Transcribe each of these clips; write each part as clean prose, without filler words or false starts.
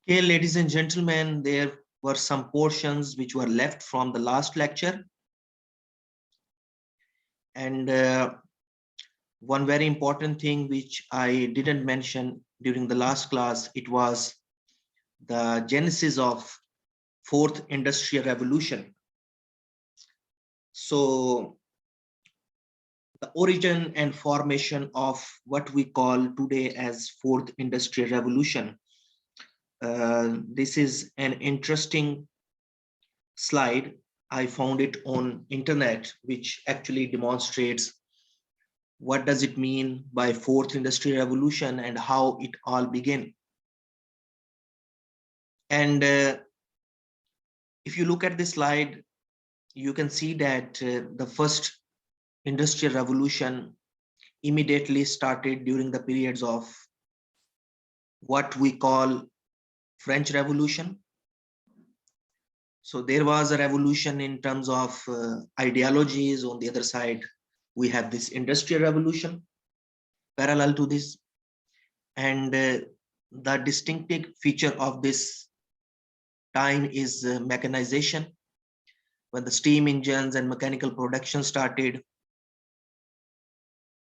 Okay, ladies and gentlemen, there were some portions which were left from the last lecture. And one very important thing which I didn't mention during the last class, it was the genesis of fourth industrial revolution. So the origin and formation of what we call today as fourth industrial revolution. This is an interesting slide. I found it on internet, which actually demonstrates what does it mean by fourth industrial revolution and how it all began. And if you look at this slide, you can see that the first industrial revolution immediately started during the periods of what we call French Revolution. So there was a revolution in terms of ideologies. On the other side, we have this industrial revolution parallel to this. And the distinctive feature of this time is mechanization, when the steam engines and mechanical production started.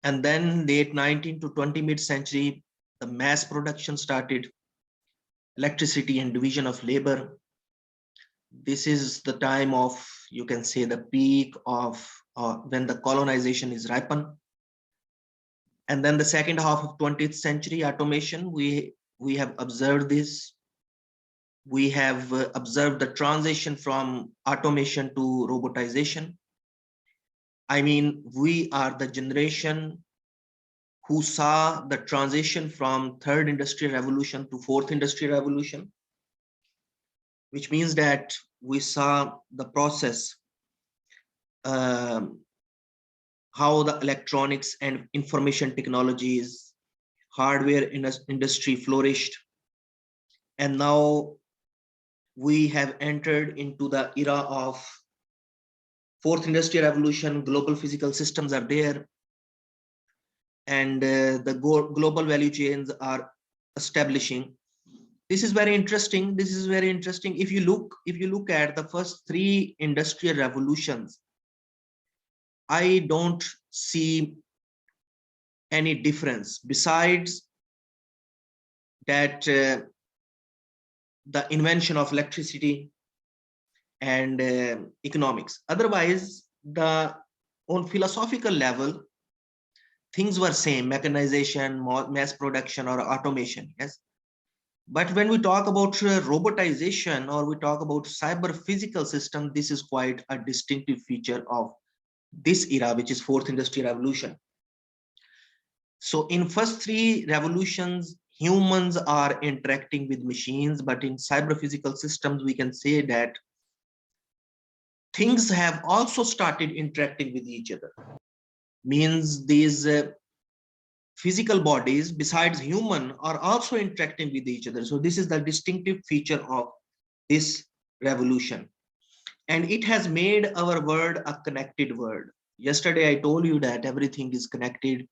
And then late 19th to 20 mid-century, the mass production started, electricity and division of labor. This is the time of, you can say, the peak of when the colonization is ripened. And then the second half of 20th century, automation, we have observed this. We have observed the transition from automation to robotization. I mean, we are the generation who saw the transition from third industrial revolution to fourth industrial revolution, which means that we saw the process, how the electronics and information technologies, hardware industry flourished. And now we have entered into the era of fourth industrial revolution. Global physical systems are there, and the global value chains are establishing. This is very interesting. This is very interesting. If you look at the first three industrial revolutions, I don't see any difference besides that the invention of electricity and economics. Otherwise, on philosophical level, things were same: mechanization, mass production, or automation. Yes, but when we talk about robotization, or we talk about cyber physical system, this is quite a distinctive feature of this era, which is fourth industrial revolution. So in first three revolutions, humans are interacting with machines, but in cyber physical systems, we can say that things have also started interacting with each other. Means these physical bodies besides human are also interacting with each other. So this is the distinctive feature of this revolution, and it has made our world a connected world. Yesterday I told you that everything is connected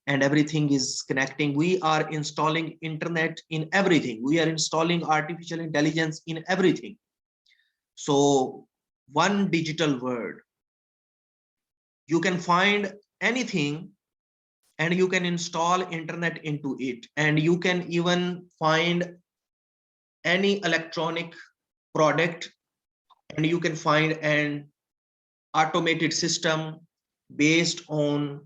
and everything is connecting. We are installing internet in everything. We are installing artificial intelligence in everything. So one digital world, you can find anything and you can install internet into it, and you can even find any electronic product and you can find an automated system based on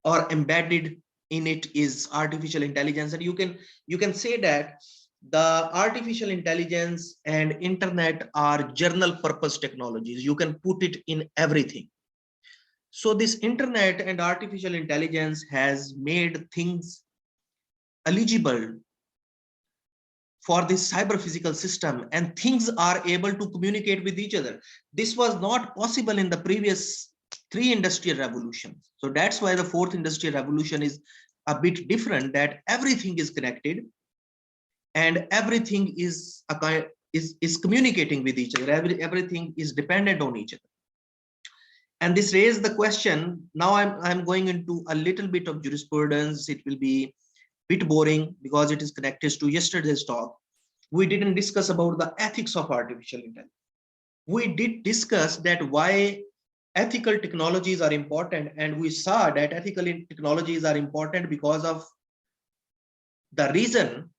or embedded in it is artificial intelligence. And you can say that the artificial intelligence and internet are general purpose technologies. You can put it in everything. So this internet and artificial intelligence has made things eligible for this cyber physical system, and things are able to communicate with each other. This was not possible in the previous three industrial revolutions. So that's why the fourth industrial revolution is a bit different, that everything is connected and everything is communicating with each other. Everything is dependent on each other. And this raised the question. Now I'm going into a little bit of jurisprudence. It will be a bit boring because it is connected to yesterday's talk. We didn't discuss about the ethics of artificial intelligence. We did discuss that why ethical technologies are important, and we saw that ethical technologies are important because of the reason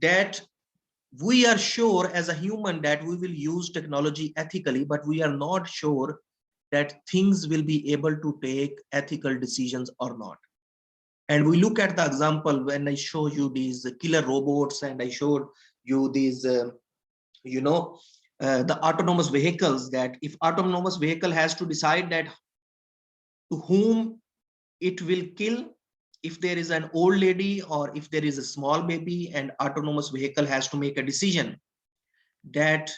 that we are sure as a human that we will use technology ethically, but we are not sure that things will be able to take ethical decisions or not. And we look at the example when I show you these killer robots, and I showed you these you know the autonomous vehicles, that if autonomous vehicle has to decide that to whom it will kill, if there is an old lady or if there is a small baby, and autonomous vehicle has to make a decision that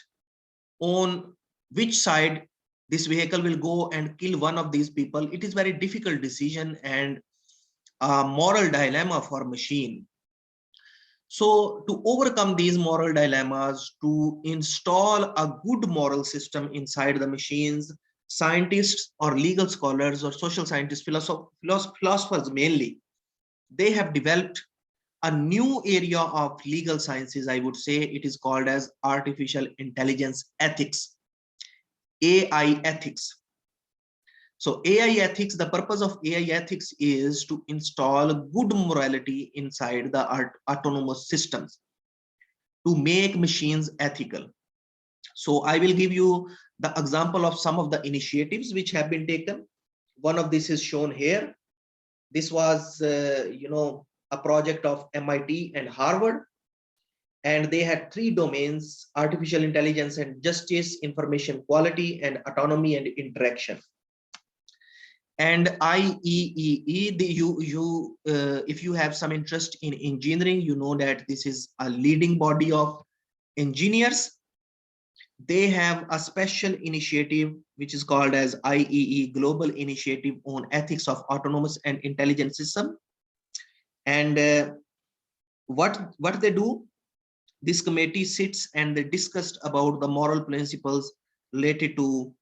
on which side this vehicle will go and kill one of these people, it is very difficult decision and a moral dilemma for machine. So to overcome these moral dilemmas, to install a good moral system inside the machines, scientists or legal scholars or social scientists, philosophers mainly, they have developed a new area of legal sciences. I would say it is called as artificial intelligence ethics, AI ethics. So AI ethics, the purpose of AI ethics is to install good morality inside the autonomous systems to make machines ethical. So I will give you the example of some of the initiatives which have been taken. One of this is shown here. This was, a project of MIT and Harvard, and they had three domains: artificial intelligence and justice, information quality, and autonomy and interaction. And IEEE, if you have some interest in engineering, you know that this is a leading body of engineers. They have a special initiative which is called as IEEE Global Initiative on Ethics of Autonomous and Intelligent System. And what they do, this committee sits and they discussed about the moral principles related to,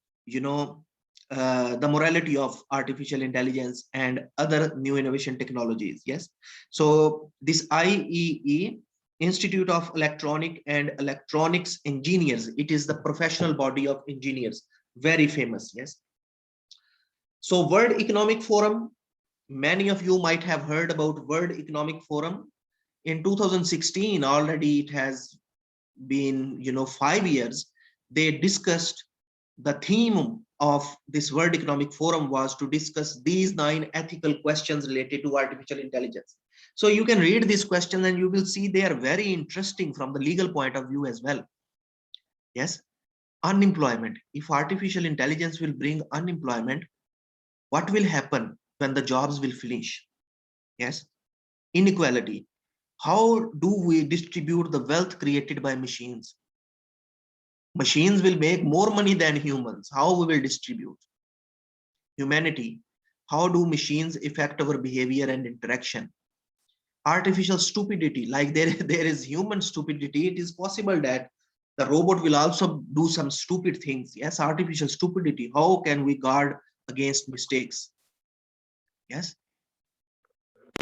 the morality of artificial intelligence and other new innovation technologies. Yes. So this IEE, Institute of Electronic and Electronics Engineers, it is the professional body of engineers, very famous. Yes. So World Economic Forum, many of you might have heard about World Economic Forum. In 2016, already it has been 5 years. They discussed, the theme of this World Economic Forum was to discuss these 9 ethical questions related to artificial intelligence. So you can read these questions and you will see they are very interesting from the legal point of view as well. Yes. Unemployment. If artificial intelligence will bring unemployment, what will happen when the jobs will finish? Yes. Inequality. How do we distribute the wealth created by machines? Machines will make more money than humans. How we will distribute? Humanity. How do machines affect our behavior and interaction? Artificial stupidity. Like there is human stupidity, it is possible that the robot will also do some stupid things. Yes, artificial stupidity. How can we guard against mistakes? Yes.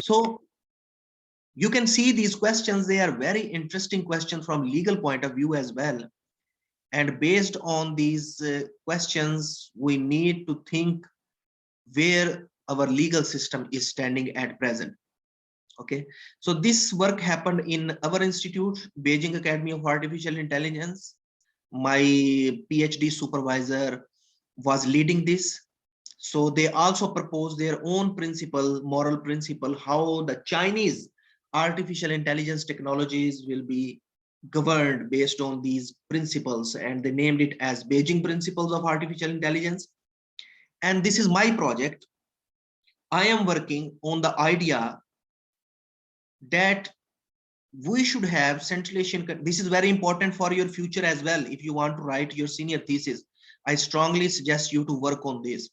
So you can see these questions, they are very interesting questions from legal point of view as well. And based on these questions, we need to think where our legal system is standing at present. Okay, so this work happened in our institute, Beijing Academy of Artificial Intelligence. My PhD supervisor was leading this. So they also proposed their own principle, moral principle, how the Chinese artificial intelligence technologies will be governed based on these principles, and they named it as Beijing Principles of Artificial Intelligence. And this is my project. I am working on the idea that we should have Central Asian. This is very important for your future as well. If you want to write your senior thesis, I strongly suggest you to work on this.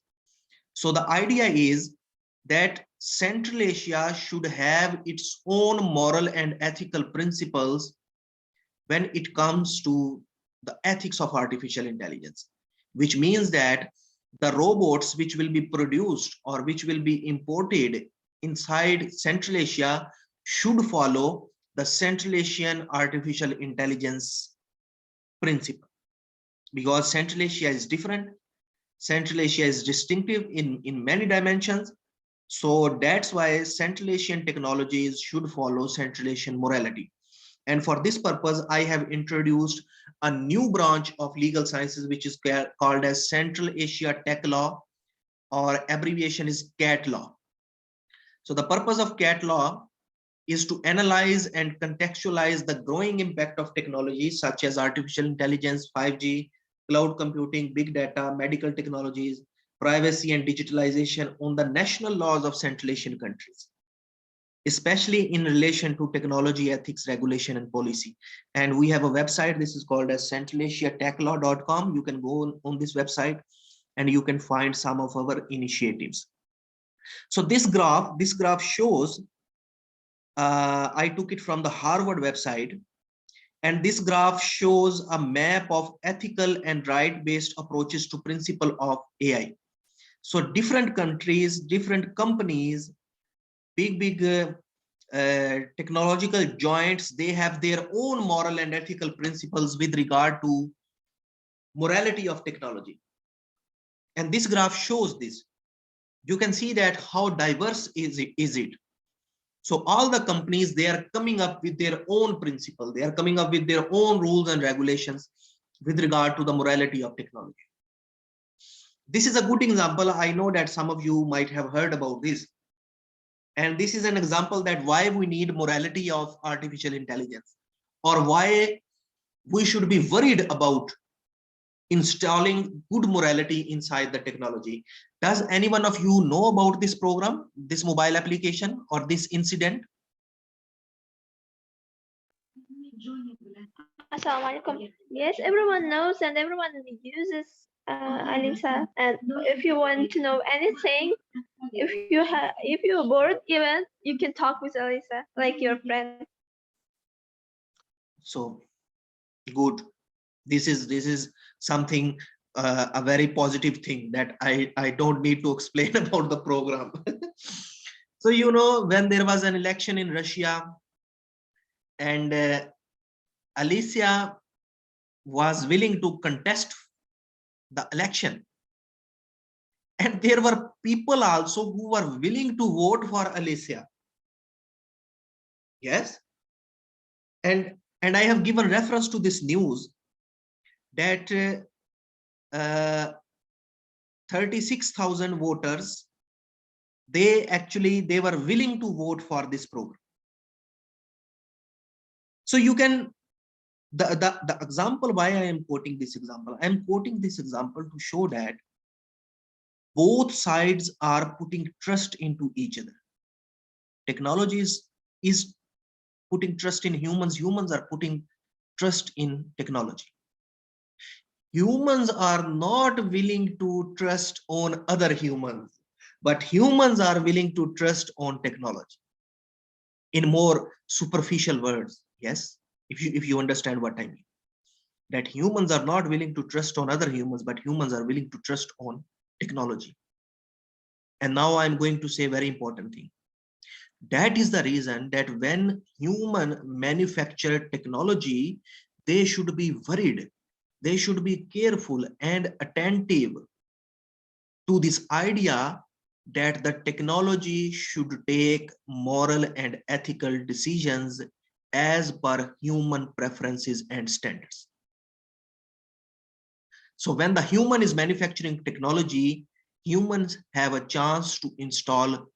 So the idea is that Central Asia should have its own moral and ethical principles when it comes to the ethics of artificial intelligence, which means that the robots which will be produced or which will be imported inside Central Asia should follow the Central Asian Artificial Intelligence Principle, because Central Asia is different. Central Asia is distinctive in many dimensions. So that's why Central Asian technologies should follow Central Asian morality. And for this purpose, I have introduced a new branch of legal sciences, which is called as Central Asia Tech Law, or abbreviation is CAT law. So the purpose of CAT law is to analyze and contextualize the growing impact of technologies such as artificial intelligence, 5G, cloud computing, big data, medical technologies, privacy and digitalization on the national laws of Central Asian countries, especially in relation to technology, ethics, regulation, and policy. And we have a website. This is called as centralasiatechlaw.com. You can go on this website and you can find some of our initiatives. So this graph shows, I took it from the Harvard website, and this graph shows a map of ethical and right-based approaches to principle of AI. So different countries, different companies, big technological giants, they have their own moral and ethical principles with regard to morality of technology. And this graph shows this. You can see that how diverse is it. So all the companies, they are coming up with their own principle. They are coming up with their own rules and regulations with regard to the morality of technology. This is a good example. I know that some of you might have heard about this. And this is an example that why we need morality of artificial intelligence, or why we should be worried about installing good morality inside the technology. Does anyone of you know about this program, this mobile application, or this incident? Assalamualaikum. Yes, everyone knows and everyone uses Alisa. And if you want to know anything, if you're bored, even you can talk with Alisa like your friend. So good. This is something, a very positive thing that I don't need to explain about the program. So you know, when there was an election in Russia, and Alicia was willing to contest the election, and there were people also who were willing to vote for Alicia. Yes, and I have given reference to this news that 36,000 voters, they were willing to vote for this program. So you can, the example why I am quoting this example, I am quoting this example to show that both sides are putting trust into each other. Technology is putting trust in humans. Humans are putting trust in technology. Humans are not willing to trust on other humans, but humans are willing to trust on technology. In more superficial words, yes, if you understand what I mean, that humans are not willing to trust on other humans, but humans are willing to trust on technology. And now I'm going to say a very important thing. That is the reason that when human manufacture technology, they should be worried. They should be careful and attentive to this idea that the technology should take moral and ethical decisions as per human preferences and standards. So when the human is manufacturing technology, humans have a chance to install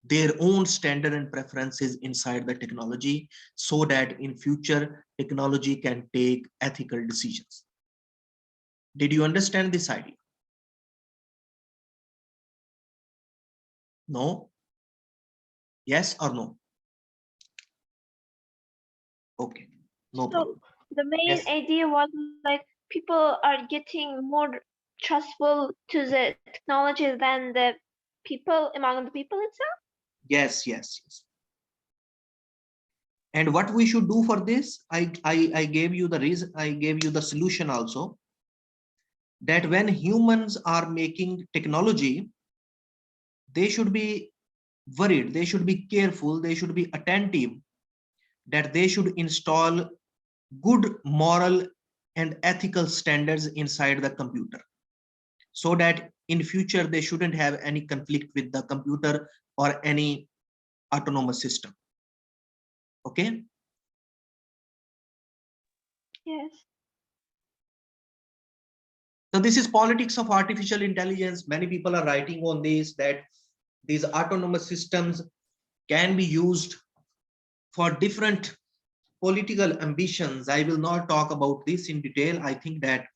their own standard and preferences inside the technology, so that in future technology can take ethical decisions. Did you understand this idea? No? Yes or no? Okay, no problem. The main Yes. idea was like people are getting more trustful to the technology than the people among the people itself. Yes, yes, yes. And what we should do for this, I gave you the reason, I gave you the solution also, that when humans are making technology, they should be worried, they should be careful, they should be attentive that they should install good moral and ethical standards inside the computer, so that in future they shouldn't have any conflict with the computer or any autonomous system. Okay. Yes. So this is politics of artificial intelligence. Many people are writing on this, that these autonomous systems can be used for different political ambitions. I will not talk about this in detail. I think that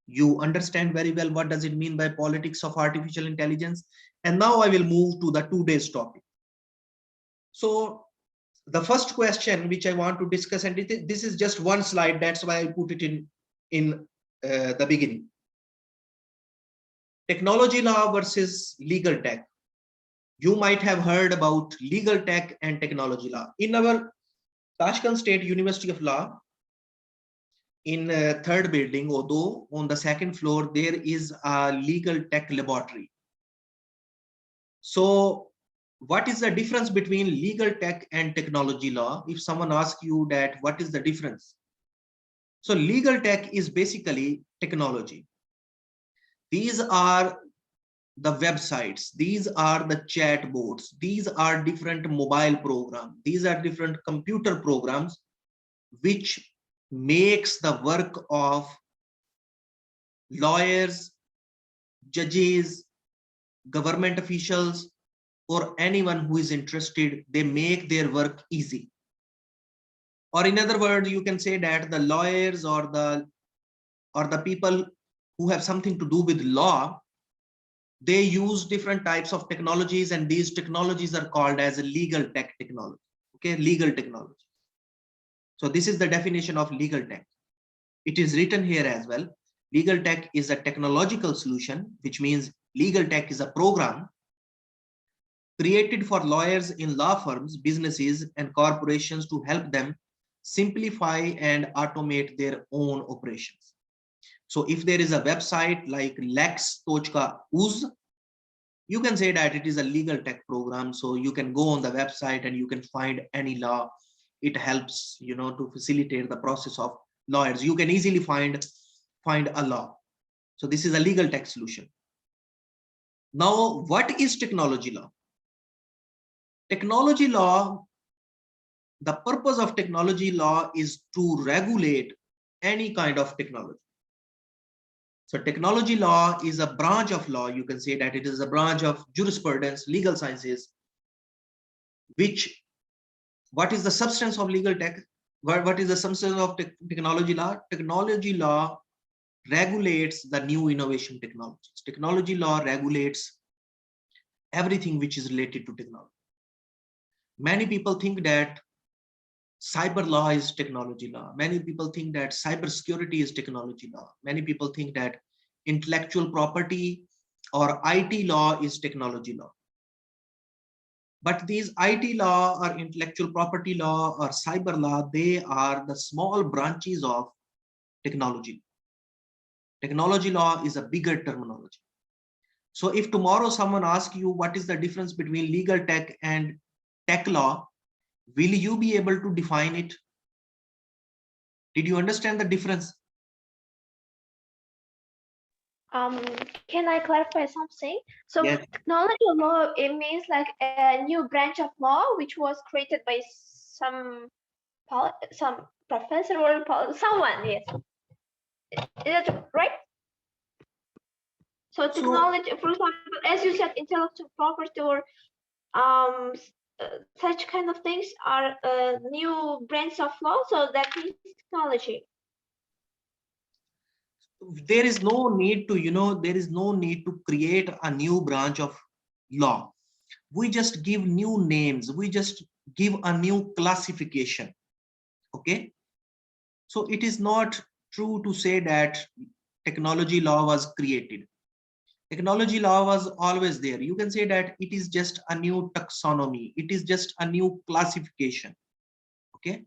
you understand very well what does it mean by politics of artificial intelligence. And now I will move to the today's topic. So the first question which I want to discuss, and this is just one slide, that's why I put it in the beginning. Technology law versus legal tech. You might have heard about legal tech and technology law. In our Tashkent State University of Law, in third building, although on the second floor, there is a legal tech laboratory. So what is the difference between legal tech and technology law? If someone asks you that, what is the difference? So legal tech is basically technology. These are the websites, these are the chat boards, these are different mobile programs, these are different computer programs which makes the work of lawyers, judges, government officials, or anyone who is interested. They make their work easy. Or in other words, you can say that the lawyers or the people who have something to do with law, they use different types of technologies, and these technologies are called as a legal tech technology. Okay, legal technology. So this is the definition of legal tech. It is written here as well. Legal tech is a technological solution, which means legal tech is a program created for lawyers in law firms, businesses, and corporations to help them simplify and automate their own operations. So if there is a website like Lex.uz, you can say that it is a legal tech program. So you can go on the website and you can find any law. It helps, to facilitate the process of lawyers. You can easily find a law. So this is a legal tech solution. Now, what is technology law? Technology law, the purpose of technology law is to regulate any kind of technology. So technology law is a branch of law. You can say that it is a branch of jurisprudence, legal sciences, what is the substance of legal tech? What is the substance of technology law? Technology law regulates the new innovation technologies. Technology law regulates everything which is related to technology. Many people think that cyber law is technology law. Many people think that cyber security is technology law. Many people think that intellectual property or IT law is technology law. But these IT law or intellectual property law or cyber law, they are the small branches of technology. Technology law is a bigger terminology. So if tomorrow someone asks you what is the difference between legal tech and tech law, will you be able to define it? Did you understand the difference? Can I clarify something? So Yes. technology law, it means like a new branch of law which was created by some professor or someone. Yes, is that right? So technology, for example, as you said, intellectual property or such kind of things are new branch of law. So that means technology. There is no need to create a new branch of law. We just give new names. We just give a new classification. Okay. So it is not true to say that technology law was created. Technology law was always there. You can say that it is just a new taxonomy. It is just a new classification. Okay.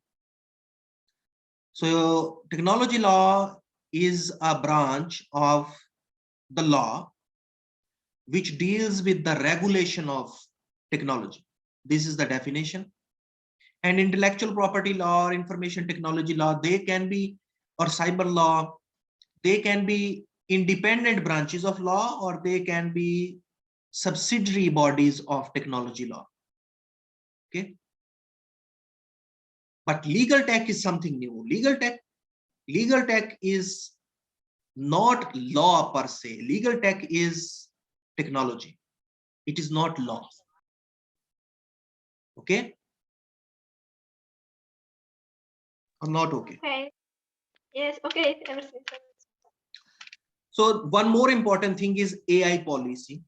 So technology law is a branch of the law which deals with the regulation of technology. This is the definition. And intellectual property law or information technology law, they can be, or cyber law, they can be independent branches of law, or they can be subsidiary bodies of technology law. Okay. But legal tech is something new. Legal tech is not law per se. Legal tech is technology. It is not law. Okay. Or not okay? Okay. Yes. Okay. Everything. So one more important thing is AI policy.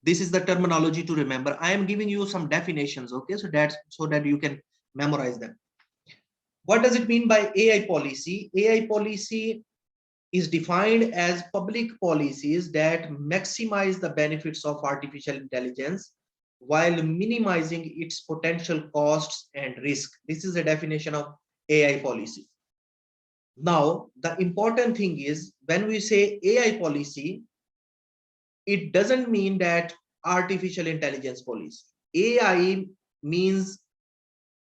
This is the terminology to remember. I am giving you some definitions. Okay. So that you can memorize them. What does it mean by AI policy? AI policy is defined as public policies that maximize the benefits of artificial intelligence while minimizing its potential costs and risk. This is the definition of AI policy. Now, the important thing is when we say AI policy, it doesn't mean that artificial intelligence policy. AI means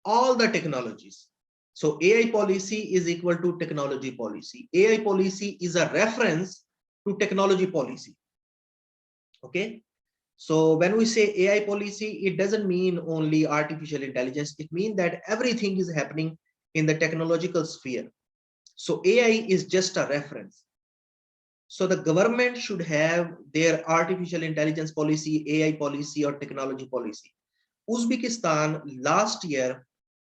all the technologies. So AI policy is equal to technology policy. AI policy is a reference to technology policy. Okay. So when we say AI policy, it doesn't mean only artificial intelligence. It means that everything is happening in the technological sphere. So AI is just a reference. So the government should have their artificial intelligence policy, AI policy, or technology policy. Uzbekistan last year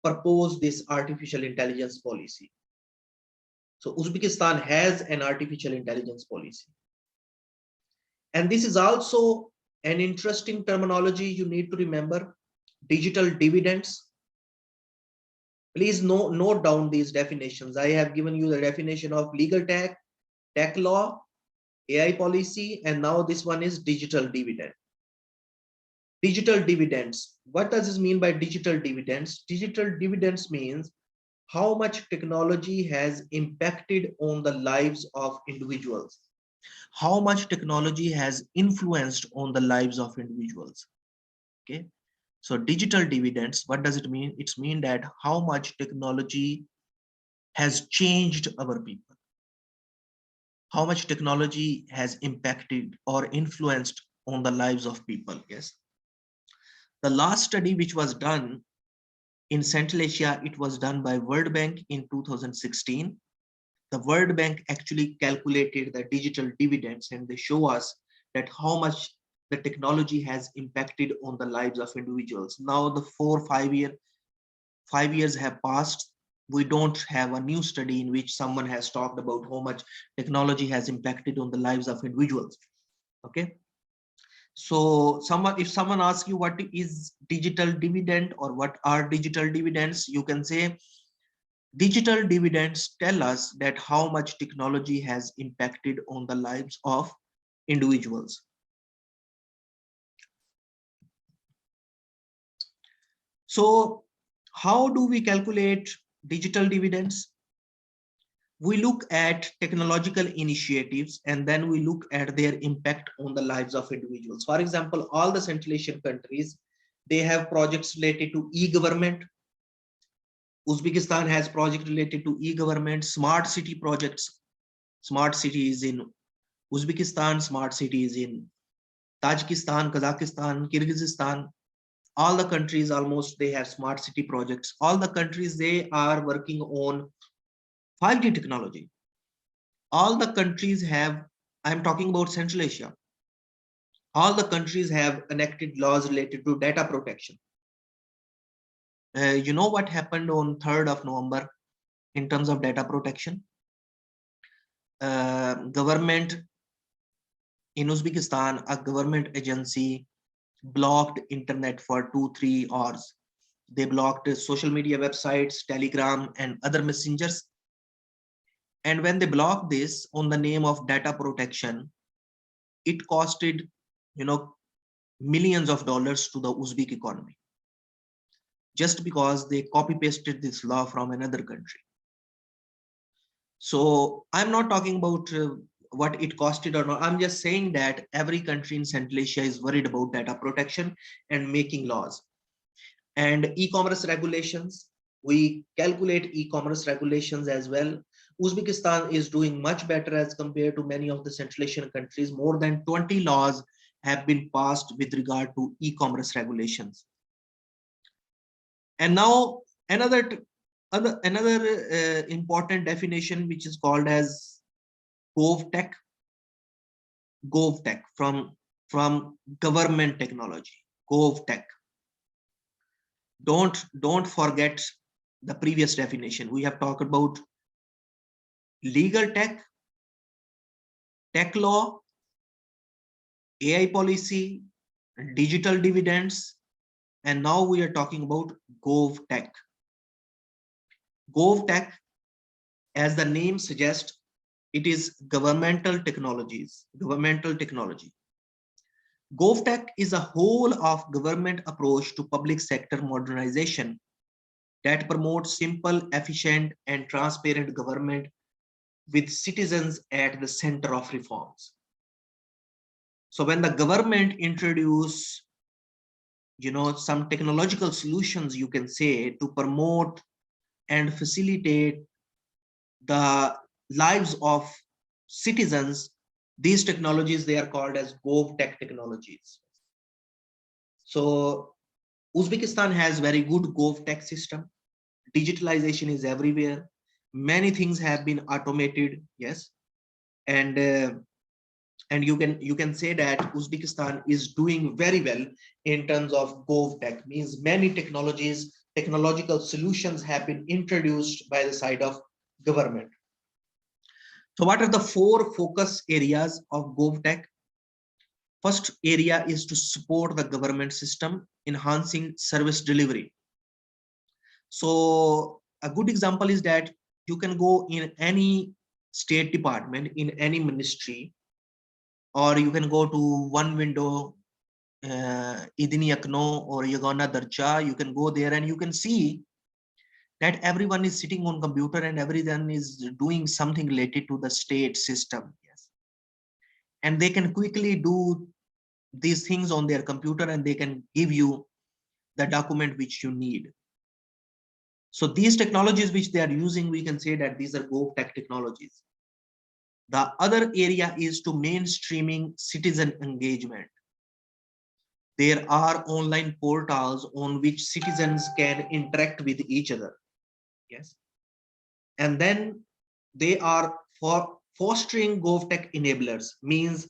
proposed this artificial intelligence policy. So Uzbekistan has an artificial intelligence policy. And this is also an interesting terminology you need to remember: digital dividends. Please note down these definitions. I have given you the definition of legal tech, tech law, AI policy, and now this one is digital dividend. Digital dividends. What does this mean by digital dividends? Digital dividends means how much technology has impacted on the lives of individuals, how much technology has influenced on the lives of individuals. Okay. So digital dividends, what does it mean? It's mean that how much technology has changed our people, how much technology has impacted or influenced on the lives of people. Yes. The last study which was done in Central Asia, it was done by World Bank in 2016. The World Bank actually calculated the digital dividends, and they show us that how much the technology has impacted on the lives of individuals. Now the 5 years have passed. We don't have a new study in which someone has talked about how much technology has impacted on the lives of individuals. Okay. So if someone asks you what is digital dividend or what are digital dividends, you can say digital dividends tell us that how much technology has impacted on the lives of individuals. So how do we calculate digital dividends? We look at technological initiatives and then we look at their impact on the lives of individuals. For example, all the Central Asian countries, they have projects related to e-government. Uzbekistan has projects related to e-government, smart city projects. Smart cities in Uzbekistan, smart cities in Tajikistan, Kazakhstan, Kyrgyzstan. All the countries almost they have smart city projects. All the countries they are working on 5G technology. All the countries have, I'm talking about Central Asia, all the countries have enacted laws related to data protection. You know what happened on 3rd of November in terms of data protection? Government in Uzbekistan, a government agency blocked internet for 2-3 hours. They blocked social media websites, Telegram, and other messengers. And when they blocked this on the name of data protection, it costed, millions of dollars to the Uzbek economy, just because they copy pasted this law from another country. So I'm not talking about what it costed or not. I'm just saying that every country in Central Asia is worried about data protection and making laws. And e-commerce regulations, we calculate e-commerce regulations as well. Uzbekistan is doing much better as compared to many of the Central Asian countries. More than 20 laws have been passed with regard to e-commerce regulations. And now another important definition, which is called as GovTech. GovTech, from government technology. GovTech. Don't forget the previous definition. We have talked about legal tech, tech law, AI policy, digital dividends, and now we are talking about GovTech. GovTech, as the name suggests, it is governmental technologies, governmental technology. GovTech is a whole of government approach to public sector modernization that promotes simple, efficient, and transparent government with citizens at the center of reforms. So when the government introduce, some technological solutions, you can say, to promote and facilitate the lives of citizens, these technologies, they are called as GovTech technologies. So Uzbekistan has very good GovTech system. Digitalization is everywhere. Many things have been automated. Yes. And you can say that Uzbekistan is doing very well in terms of GovTech. Means many technological solutions have been introduced by the side of government. So what are the 4 focus areas of GovTech? First area is to support the government system, enhancing service delivery. So a good example is that you can go in any state department, in any ministry, or you can go to one window, Idini Akno or Yagana Darja. You can go there and you can see that everyone is sitting on computer and everyone is doing something related to the state system. Yes. And they can quickly do these things on their computer and they can give you the document which you need. So these technologies which they are using, we can say that these are GovTech technologies. The other area is to mainstreaming citizen engagement. There are online portals on which citizens can interact with each other. Yes. And then they are for fostering GovTech enablers, means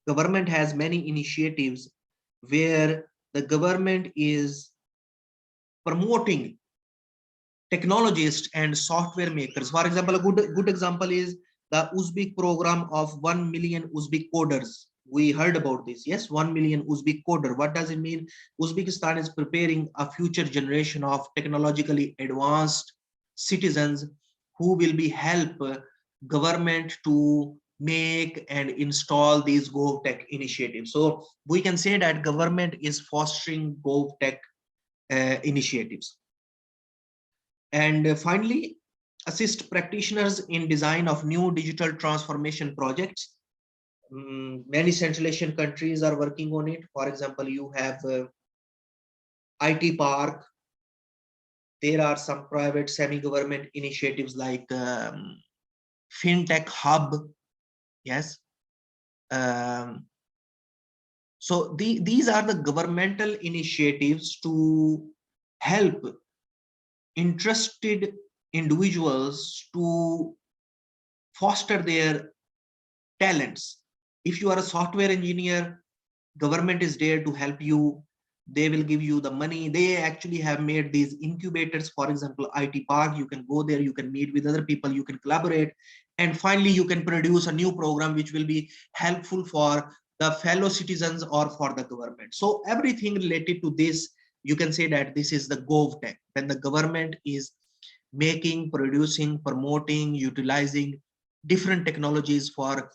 government has many initiatives where the government is promoting technologists and software makers. For example, a good example is the Uzbek program of 1 million Uzbek coders. We heard about this. Yes, 1 million Uzbek coder. What does it mean? Uzbekistan is preparing a future generation of technologically advanced citizens who will be help government to make and install these GovTech initiatives. So we can say that government is fostering GovTech initiatives. And finally, assist practitioners in design of new digital transformation projects. Many Central Asian countries are working on it. For example, you have IT Park. There are some private semi-government initiatives like FinTech Hub. Yes. So these are the governmental initiatives to help interested individuals to foster their talents. If you are a software engineer, government is there to help you. They will give you the money. They actually have made these incubators. For example, IT Park, you can go there, you can meet with other people, you can collaborate, and finally you can produce a new program which will be helpful for the fellow citizens or for the government. So everything related to this, you can say that this is the GovTech, when the government is making, producing, promoting, utilizing different technologies for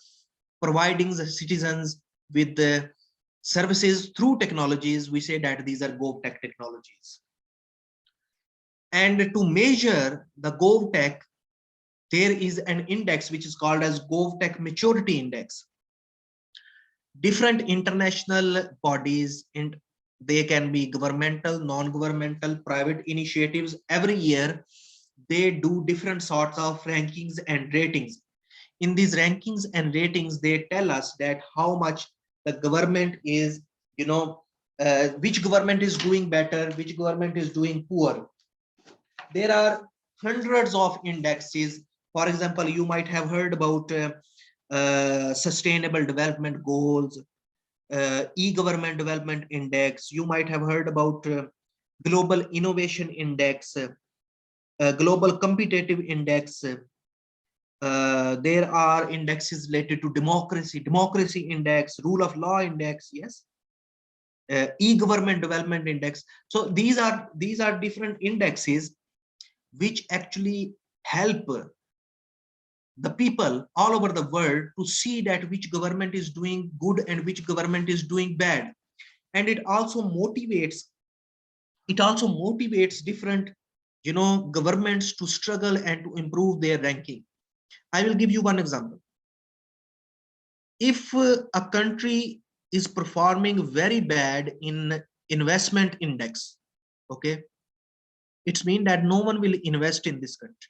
providing the citizens with the services through technologies. We say that these are GovTech technologies. And to measure the GovTech, there is an index which is called as GovTech Maturity Index. Different international bodies They can be governmental, non-governmental, private initiatives. Every year, they do different sorts of rankings and ratings. In these rankings and ratings, they tell us that how much the government is, which government is doing better, which government is doing poor. There are hundreds of indexes. For example, you might have heard about sustainable development goals, e-government development index. You might have heard about global innovation index, global competitive index. There are indexes related to democracy index, rule of law index. Yes, e-government development index. So these are different indexes which actually help the people all over the world to see that which government is doing good and which government is doing bad. And it also motivates different governments to struggle and to improve their ranking. I will give you one example. If a country is performing very bad in investment index, okay, it's mean that no one will invest in this country.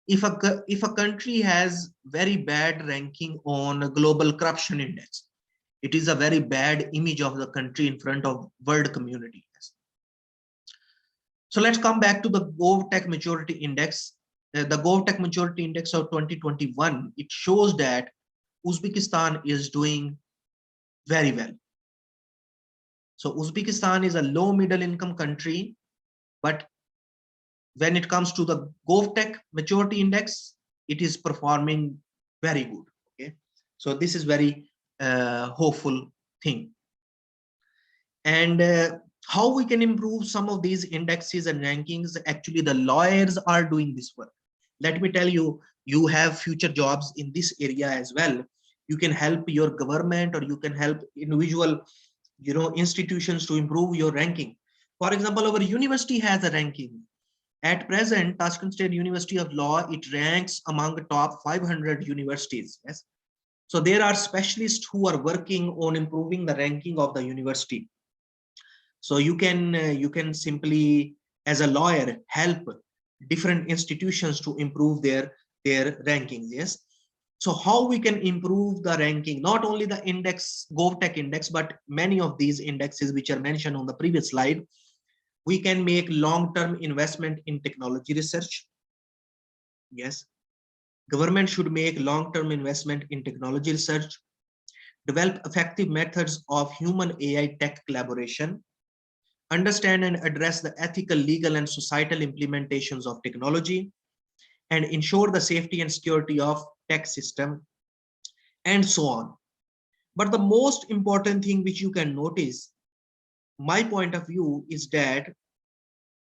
If a country has very bad ranking on a global corruption index, it is a very bad image of the country in front of world community. So let's come back to the GovTech Maturity Index. The GovTech Maturity Index of 2021, it shows that Uzbekistan is doing very well. So Uzbekistan is a low middle income country, but when it comes to the GovTech Maturity Index, it is performing very good. Okay, so this is very hopeful thing. And how we can improve some of these indexes and rankings? Actually, the lawyers are doing this work. Let me tell you, you have future jobs in this area as well. You can help your government, or you can help individual institutions to improve your ranking. For example, our university has a ranking. At present, Tashkent State University of Law, it ranks among the top 500 universities. Yes, so there are specialists who are working on improving the ranking of the university. So you can simply, as a lawyer, help different institutions to improve their rankings. Yes, so how we can improve the ranking? Not only the index, GovTech index, but many of these indexes which are mentioned on the previous slide. We can make long-term investment in technology research. Yes, government should make long-term investment in technology research, develop effective methods of human AI tech collaboration, understand and address the ethical, legal, and societal implementations of technology, and ensure the safety and security of tech system, and so on. But the most important thing which you can notice, my point of view, is that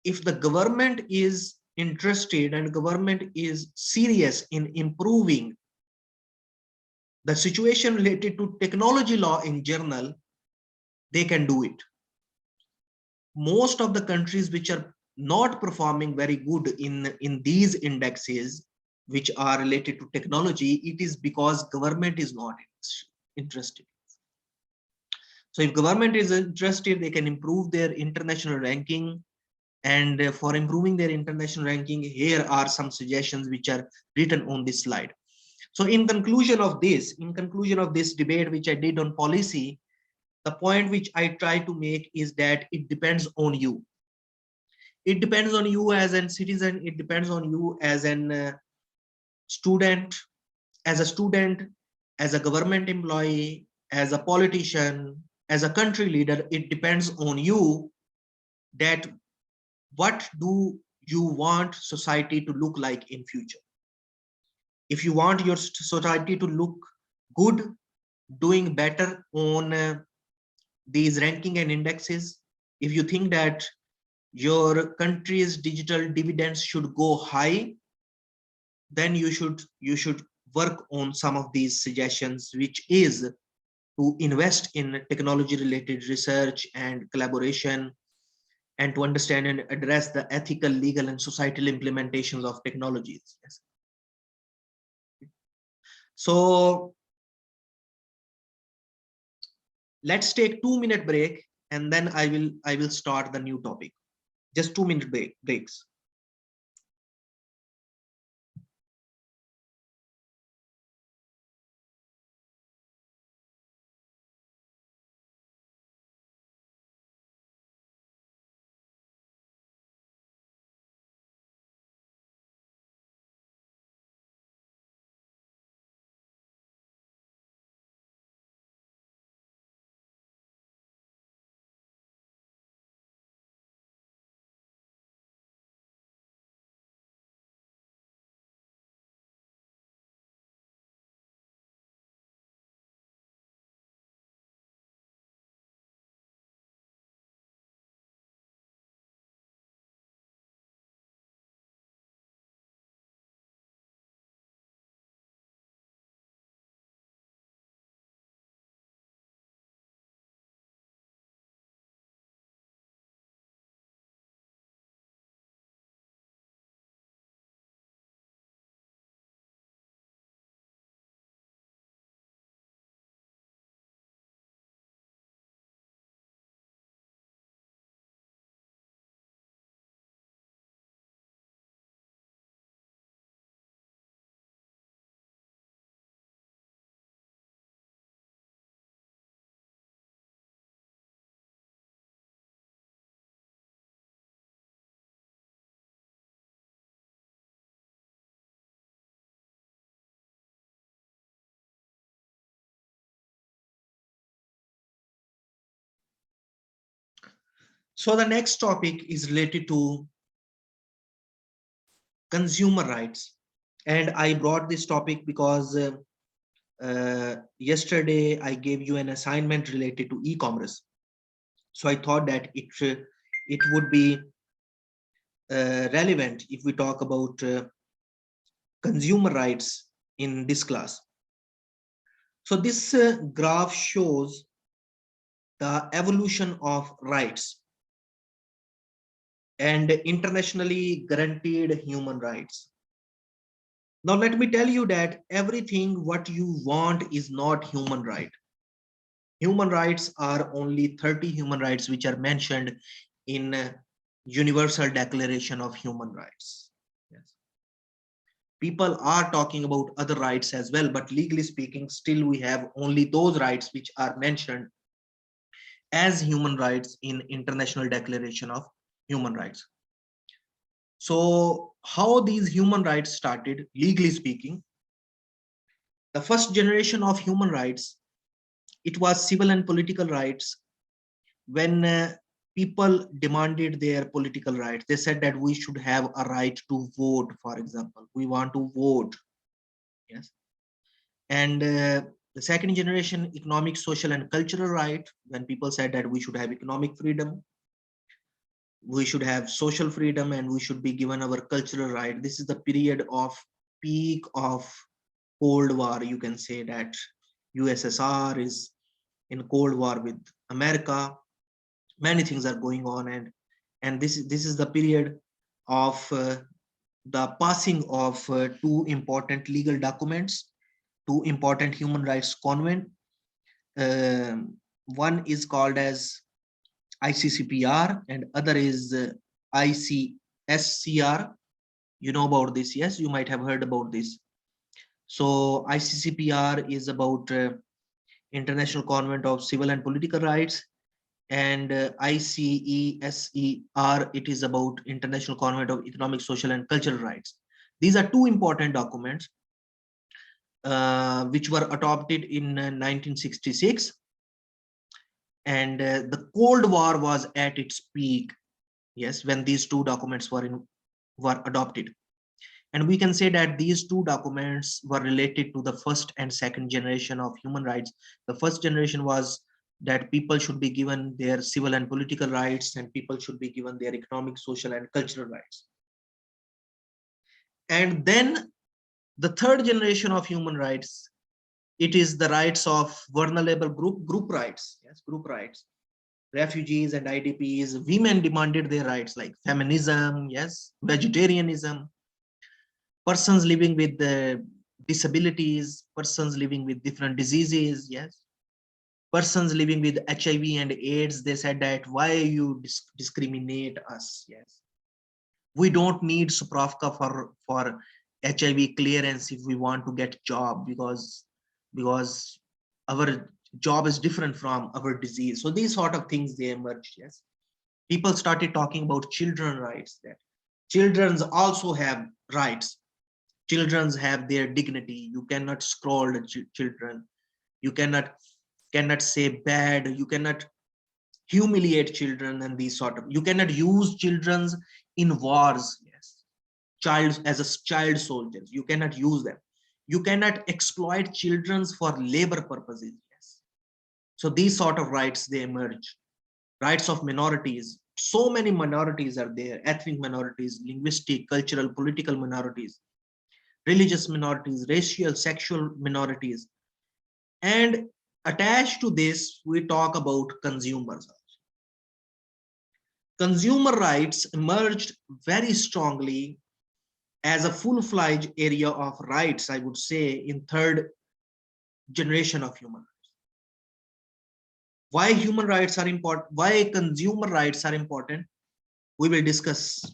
if the government is interested and government is serious in improving the situation related to technology law in general, they can do it. Most of the countries which are not performing very good in these indexes which are related to technology, it is because government is not interested. So if government is interested, they can improve their international ranking. And for improving their international ranking, here are some suggestions which are written on this slide. So in conclusion of this debate which I did on policy, the point which I try to make is that it depends on you. It depends on you as a citizen. It depends on you as a student, as a government employee, as a politician, as a country leader. It depends on you that what do you want society to look like in future. If you want your society to look good, doing better on these ranking and indexes, if you think that your country's digital dividends should go high, then you should work on some of these suggestions, which is to invest in technology related research and collaboration, and to understand and address the ethical, legal, and societal implementations of technologies. Yes. So let's take 2-minute break, and then I will start the new topic. Just 2-minute breaks. So the next topic is related to consumer rights, and I brought this topic because yesterday I gave you an assignment related to e-commerce. So I thought that it would be relevant if we talk about consumer rights in this class. So this graph shows the evolution of rights and internationally guaranteed human rights. Now let me tell you that everything what you want is not human right. Human rights are only 30 human rights which are mentioned in Universal Declaration of Human Rights. Yes. People are talking about other rights as well, but legally speaking, still we have only those rights which are mentioned as human rights in International Declaration of Human Rights. So how these human rights started, legally speaking, the first generation of human rights, it was civil and political rights. When people demanded their political rights, they said that we should have a right to vote. For example, we want to vote. Yes. And the second generation, economic, social, and cultural right, when people said that we should have economic freedom, we should have social freedom, and we should be given our cultural right. This is the period of peak of Cold War. You can say that USSR is in Cold War with America. Many things are going on, and this is the period of the passing of two important legal documents, two important human rights convent. One is called as ICCPR and other is ICSCR. You know about this? Yes, you might have heard about this. So ICCPR is about International Convent of Civil and Political Rights, and ICESER, it is about International Convent of Economic, Social, and Cultural Rights. These are two important documents which were adopted in 1966, and the Cold War was at its peak. Yes, when these two documents were adopted, and we can say that these two documents were related to the first and second generation of human rights. The first generation was that people should be given their civil and political rights, and people should be given their economic, social, and cultural rights. And then the third generation of human rights, it is the rights of vulnerable group rights. Yes, group rights. Refugees and IDPs, women demanded their rights like feminism, yes, vegetarianism, persons living with disabilities, persons living with different diseases, yes, persons living with HIV and AIDS, they said that why you discriminate us? Yes, we don't need Supravka for HIV clearance if we want to get job, because our job is different from our disease. So these sort of things, they emerged. Yes, people started talking about children rights, that children also have rights. Children have their dignity. You cannot scroll the children. You cannot say bad. You cannot humiliate children, and these sort of, you cannot use children in wars. Yes, child as a child soldiers, you cannot use them. You cannot exploit children for labor purposes. Yes, so these sort of rights, they emerge. Rights of minorities, so many minorities are there: ethnic minorities, linguistic, cultural, political minorities, religious minorities, racial, sexual minorities. And attached to this, we talk about consumers. Consumer rights emerged very strongly as a full-fledged area of rights, I would say, in third generation of human rights. Why human rights are important, why consumer rights are important, we will discuss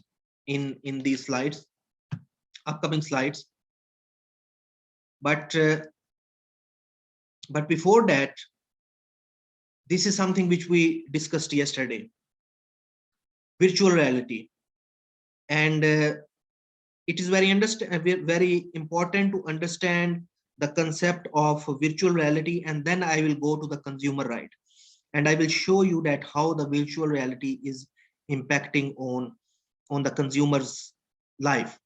in these slides, upcoming slides. But before that, this is something which we discussed yesterday: virtual reality. And it is very important to understand the concept of virtual reality, and then I will go to the consumer right, and I will show you that how the virtual reality is impacting on the consumer's life.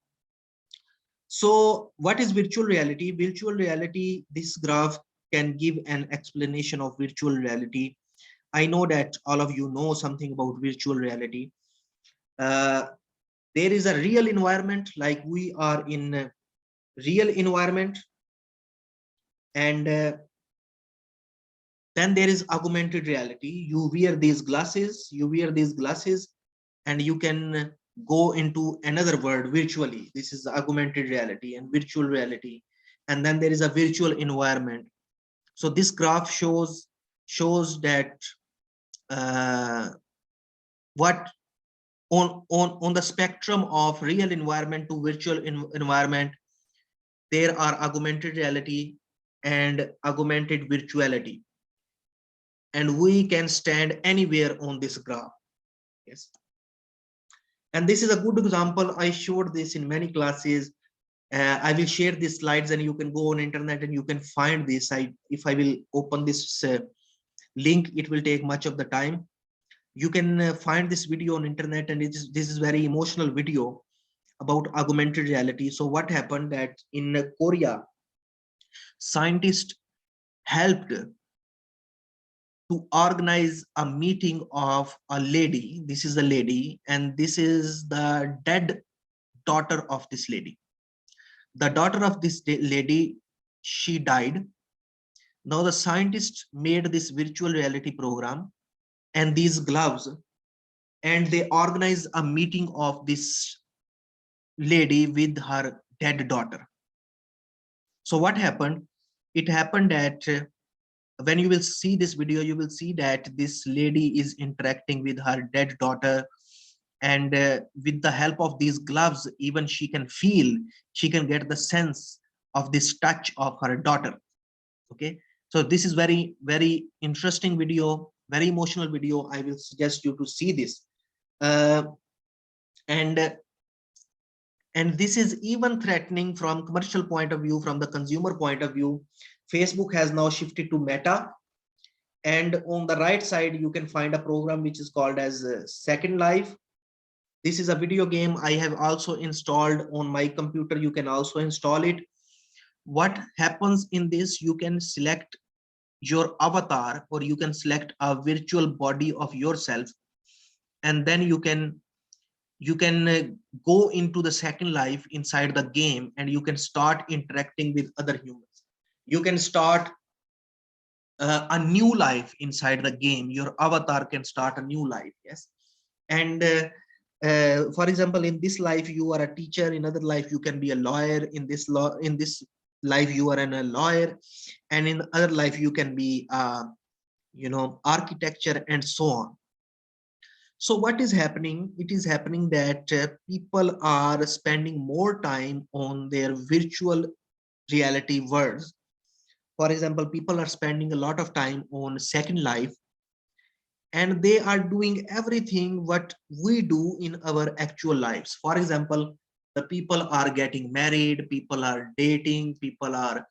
So what is virtual reality? Virtual reality, this graph can give an explanation of virtual reality. I know that all of you know something about virtual reality. There is a real environment, like we are in a real environment, and then there is augmented reality. You wear these glasses, and you can go into another world virtually. This is augmented reality and virtual reality. And then there is a virtual environment. So this graph shows that what on the spectrum of real environment to virtual environment, there are augmented reality and augmented virtuality, and we can stand anywhere on this graph. Yes, and this is a good example. I showed this in many classes. I will share these slides, and you can go on internet and you can find this. If I will open this link, it will take much of the time. You can find this video on internet, and this is very emotional video about augmented reality. So what happened that in Korea, scientists helped to organize a meeting of a lady. This is a lady, and this is the dead daughter of this lady. The daughter of this lady, she died. Now the scientists made this virtual reality program and these gloves, and they organized a meeting of this lady with her dead daughter. So what happened? It happened that when you will see this video, you will see that this lady is interacting with her dead daughter, and with the help of these gloves, even she can feel, she can get the sense of this touch of her daughter. Okay, so this is very interesting video, very emotional video. I will suggest you to see this. And this is even threatening from commercial point of view, from the consumer point of view. Facebook has now shifted to Meta, and on the right side you can find a program which is called as Second Life. This is a video game I have also installed on my computer. You can also install it. What happens in this, you can select your avatar, or you can select a virtual body of yourself, and then you can go into the second life inside the game, and you can start interacting with other humans. You can start a new life inside the game. Your avatar can start a new life. Yes, and for example, in this life you are a teacher, in other life you can be a lawyer, in this life you are a lawyer, and in other life you can be architecture, and so on. So what is happening? It is happening that people are spending more time on their virtual reality worlds. For example, people are spending a lot of time on Second Life, and they are doing everything what we do in our actual lives. For example, the people are getting married, people are dating, people are,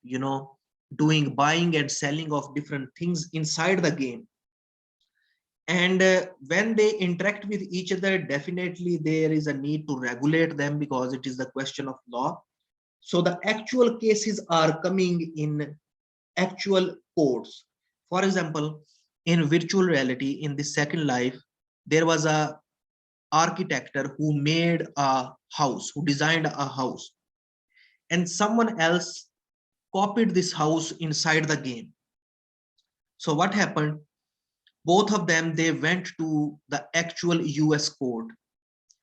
you know, doing buying and selling of different things inside the game. And when they interact with each other, definitely there is a need to regulate them because it is the question of law. So the actual cases are coming in actual courts. For example, in virtual reality, in the Second Life, there was a architect who made a house, who designed a house, and someone else copied this house inside the game. So what happened? Both of them, they went to the actual US court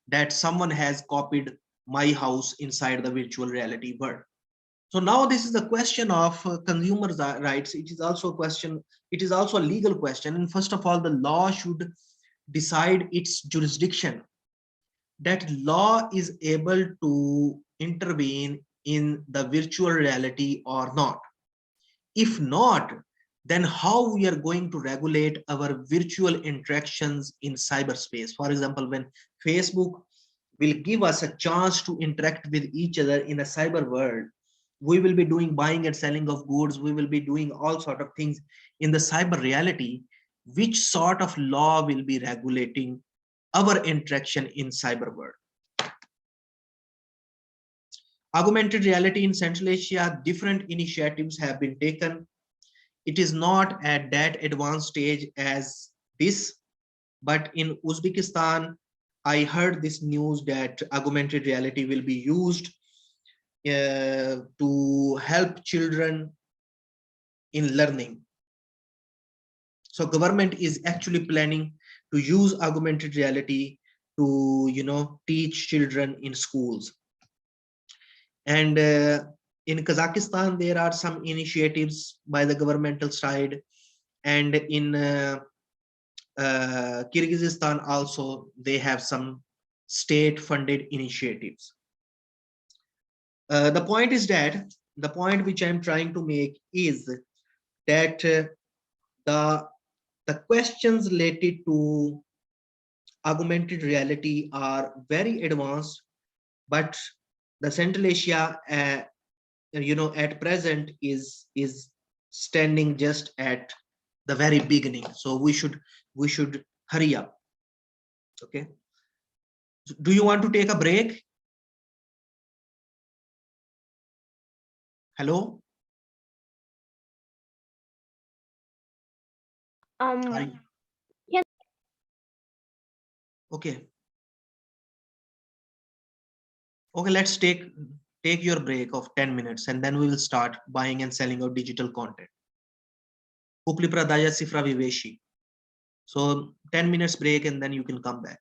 that someone has copied my house inside the virtual reality world. So now this is the question of consumers' rights. It is also a question, it is also a legal question. And first of all, the law should decide its jurisdiction, that law is able to intervene in the virtual reality or not. If not, then how we are going to regulate our virtual interactions in cyberspace? For example, when Facebook will give us a chance to interact with each other in a cyber world, we will be doing buying and selling of goods, we will be doing all sort of things in the cyber reality. Which sort of law will be regulating our interaction in cyber world? Augmented reality in Central Asia, different initiatives have been taken. It is not at that advanced stage as this, but in Uzbekistan, I heard this news that augmented reality will be used to help children in learning. So government is actually planning to use augmented reality to, teach children in schools. And in Kazakhstan, there are some initiatives by the governmental side, and in Kyrgyzstan also, they have some state-funded initiatives. The point which I'm trying to make is that the questions related to augmented reality are very advanced, but the Central Asia, at present is standing just at the very beginning. So we should hurry up. Okay. Do you want to take a break? Hello? Yeah. Okay. Okay, let's take your break of 10 minutes, and then we will start buying and selling of digital content. Upli pradaya sifra viveshi. So 10 minutes break, and then you can come back.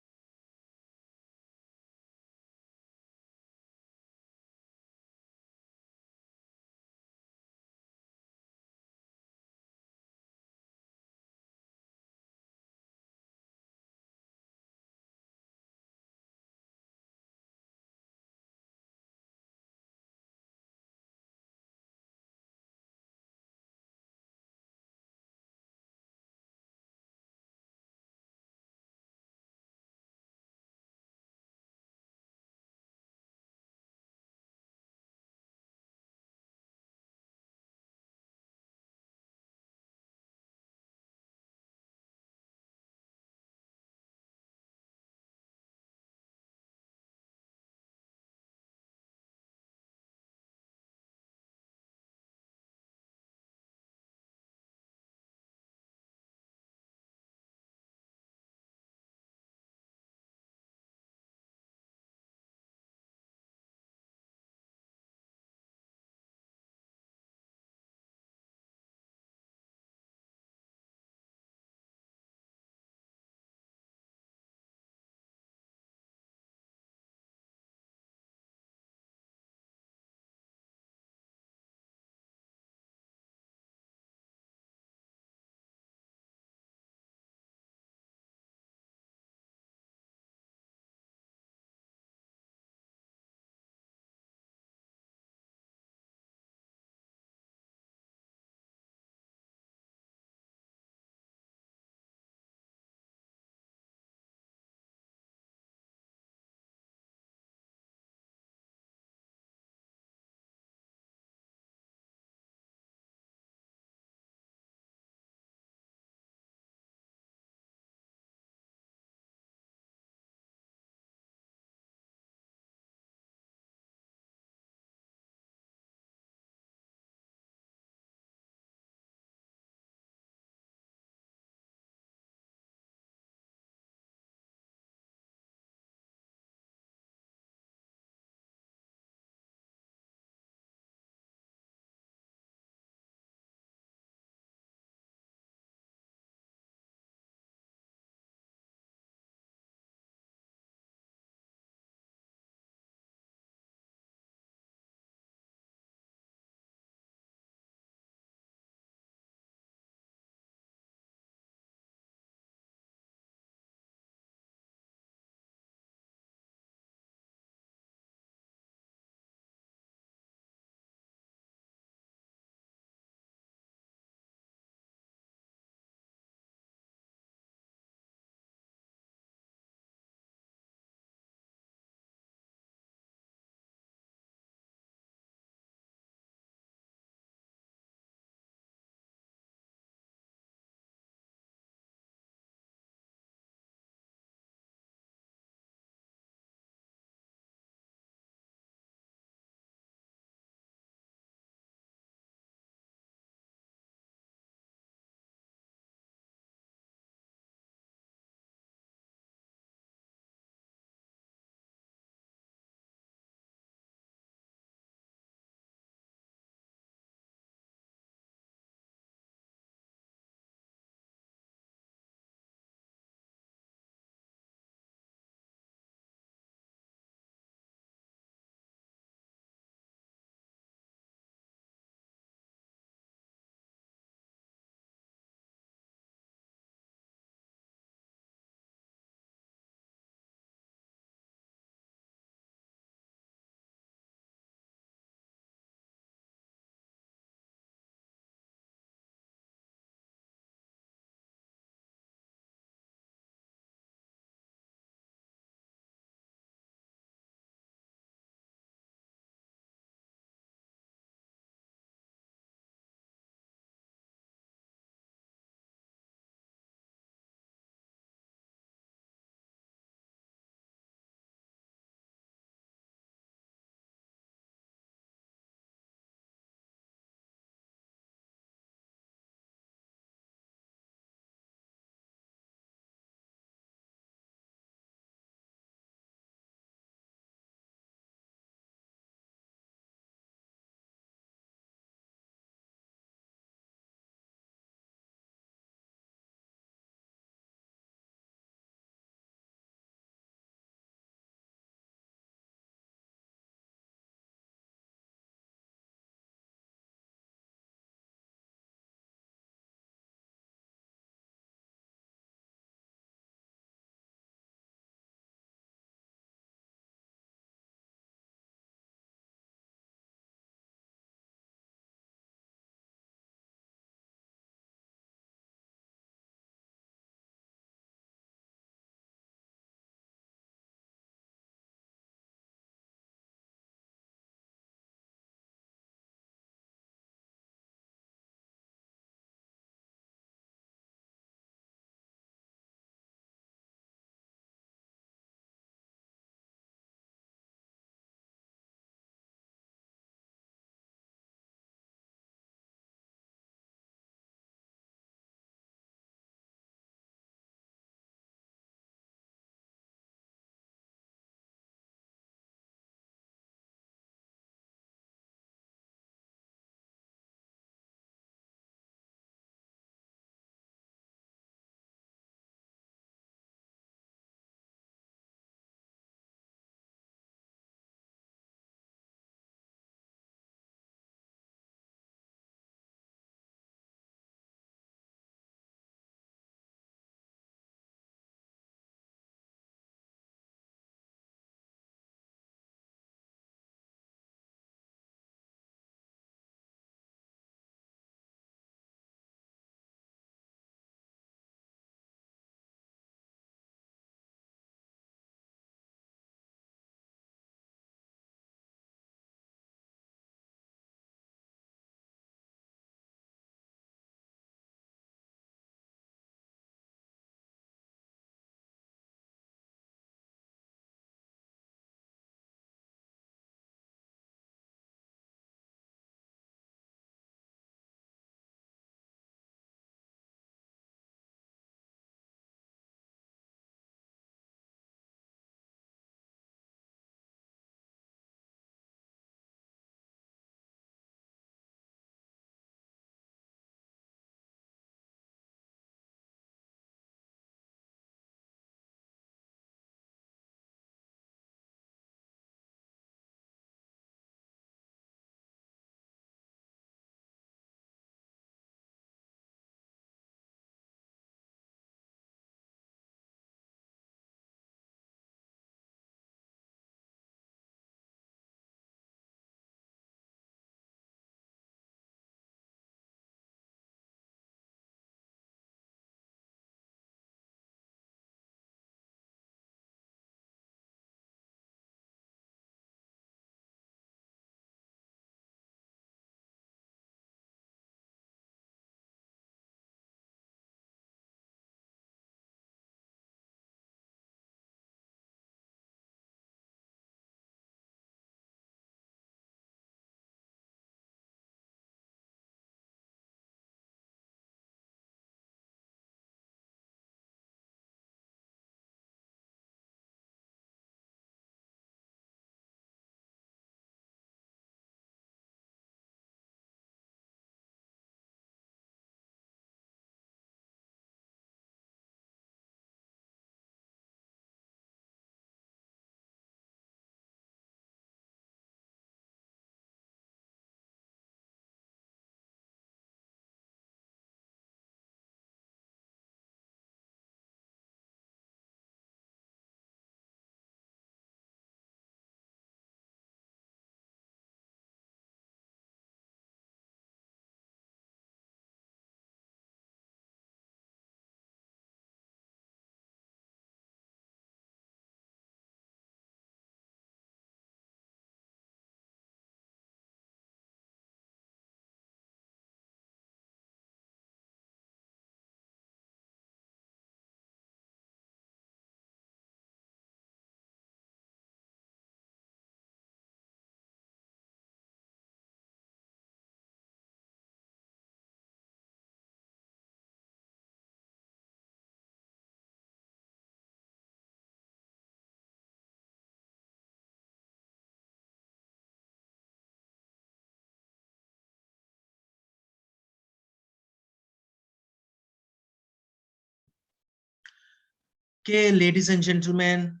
Okay, ladies and gentlemen,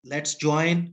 let's join.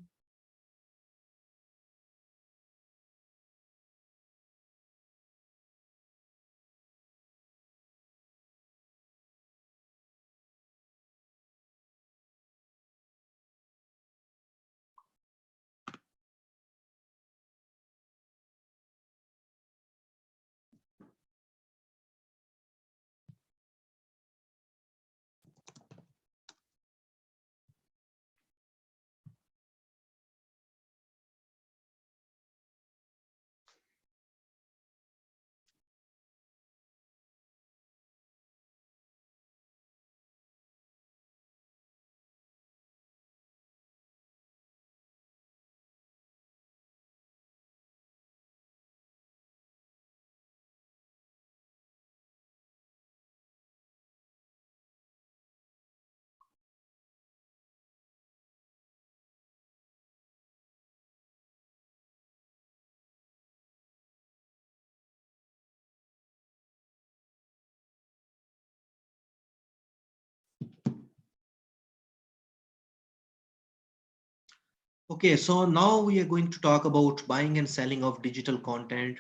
Okay, so now we are going to talk about buying and selling of digital content,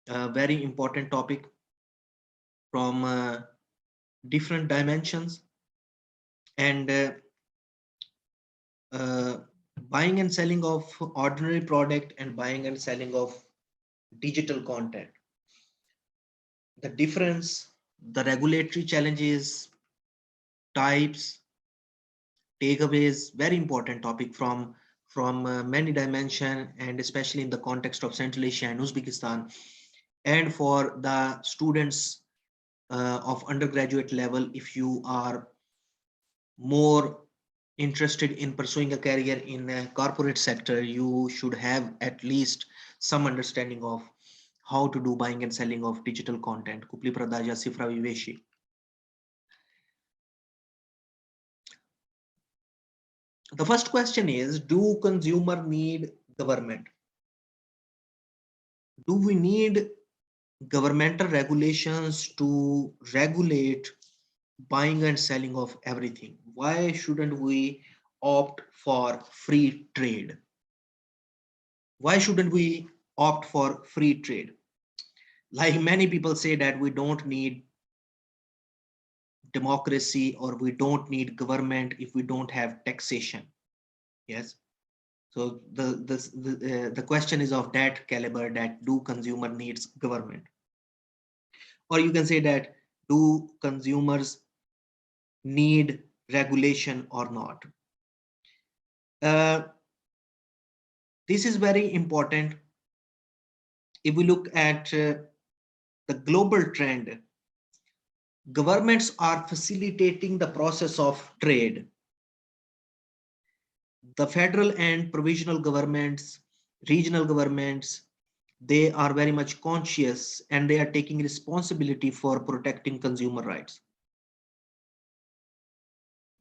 a very important topic from different dimensions. And uh, buying and selling of ordinary product and buying and selling of digital content. The difference, the regulatory challenges, types, takeaways, very important topic from many dimension, and especially in the context of Central Asia and Uzbekistan, and for the students of undergraduate level, if you are more interested in pursuing a career in a corporate sector, you should have at least some understanding of how to do buying and selling of digital content. Kupli Pradaja Sifra Viveshi. The first question is, do consumer need government? Do we need governmental regulations to regulate buying and selling of everything? Why shouldn't we opt for free trade? Why shouldn't we opt for free trade? Like many people say that we don't need democracy or we don't need government if we don't have taxation. Yes. So the question is of that caliber, that do consumer needs government? Or you can say that, do consumers need regulation or not? Uh, this is very important. If we look at the global trend, governments are facilitating the process of trade. The federal and provisional governments, regional governments, they are very much conscious and they are taking responsibility for protecting consumer rights.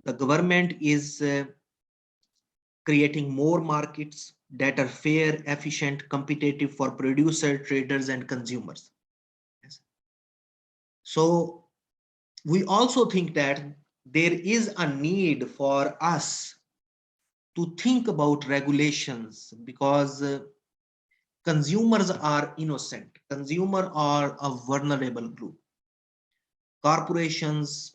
The government is creating more markets that are fair, efficient, competitive for producer, traders, and consumers. Yes. So we also think that there is a need for us to think about regulations, because consumers are innocent. Consumers are a vulnerable group. Corporations,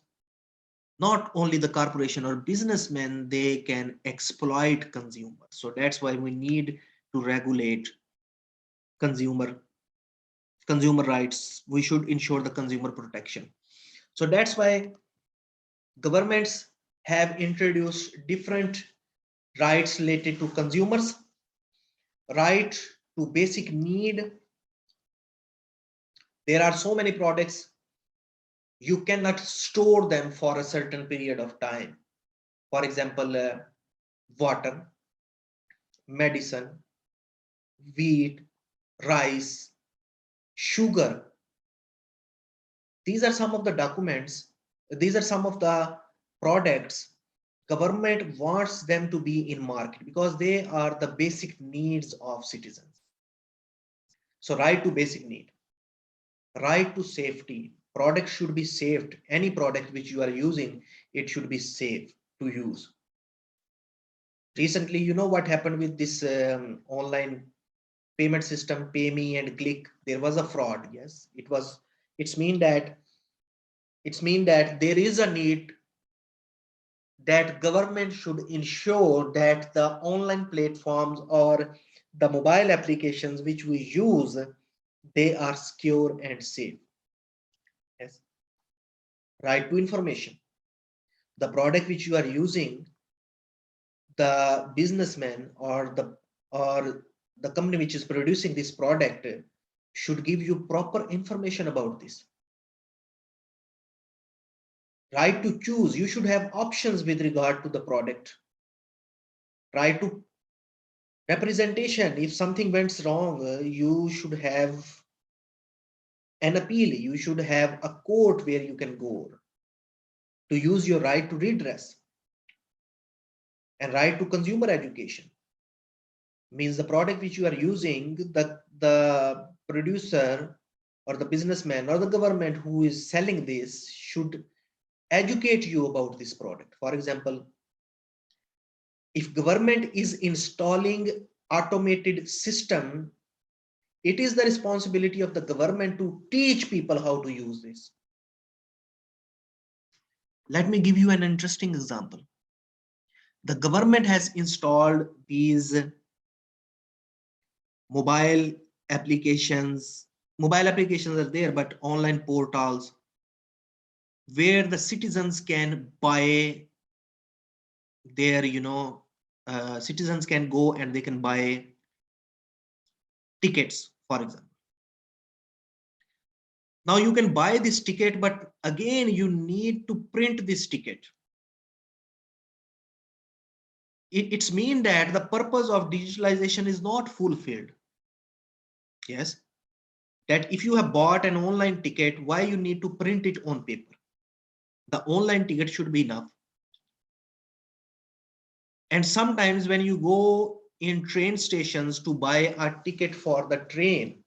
not only the corporation or businessmen, they can exploit consumers. So that's why we need to regulate consumer rights. We should ensure the consumer protection. So that's why governments have introduced different rights related to consumers. Right to basic need. There are so many products, you cannot store them for a certain period of time. For example, water, medicine, wheat, rice, sugar. These are some of the documents, these are some of the products government wants them to be in market because they are the basic needs of citizens. So right to basic need, right to safety, product should be saved. Any product which you are using, it should be safe to use. Recently, you know what happened with this online payment system, pay me and click? There was a fraud. Yes, it was. It's mean that there is a need that government should ensure that the online platforms or the mobile applications which we use, they are secure and safe. Yes. Right to information. The product which you are using, the businessman or the company which is producing this product should give you proper information about this. Right to choose. You should have options with regard to the product. Right to representation. If something went wrong, you should have an appeal. You should have a court where you can go to use your right to redress. And right to consumer education means the product which you are using, the producer or the businessman or the government who is selling this should educate you about this product. For example, if government is installing automated system, it is the responsibility of the government to teach people how to use this. Let me give you an interesting example. The government has installed these mobile applications. Mobile applications are there, but online portals where the citizens can buy their, citizens can go and they can buy tickets, for example. Now you can buy this ticket, but again, you need to print this ticket. It's mean that the purpose of digitalization is not fulfilled. Yes, that if you have bought an online ticket, why you need to print it on paper? The online ticket should be enough. And sometimes when you go in train stations to buy a ticket for the train,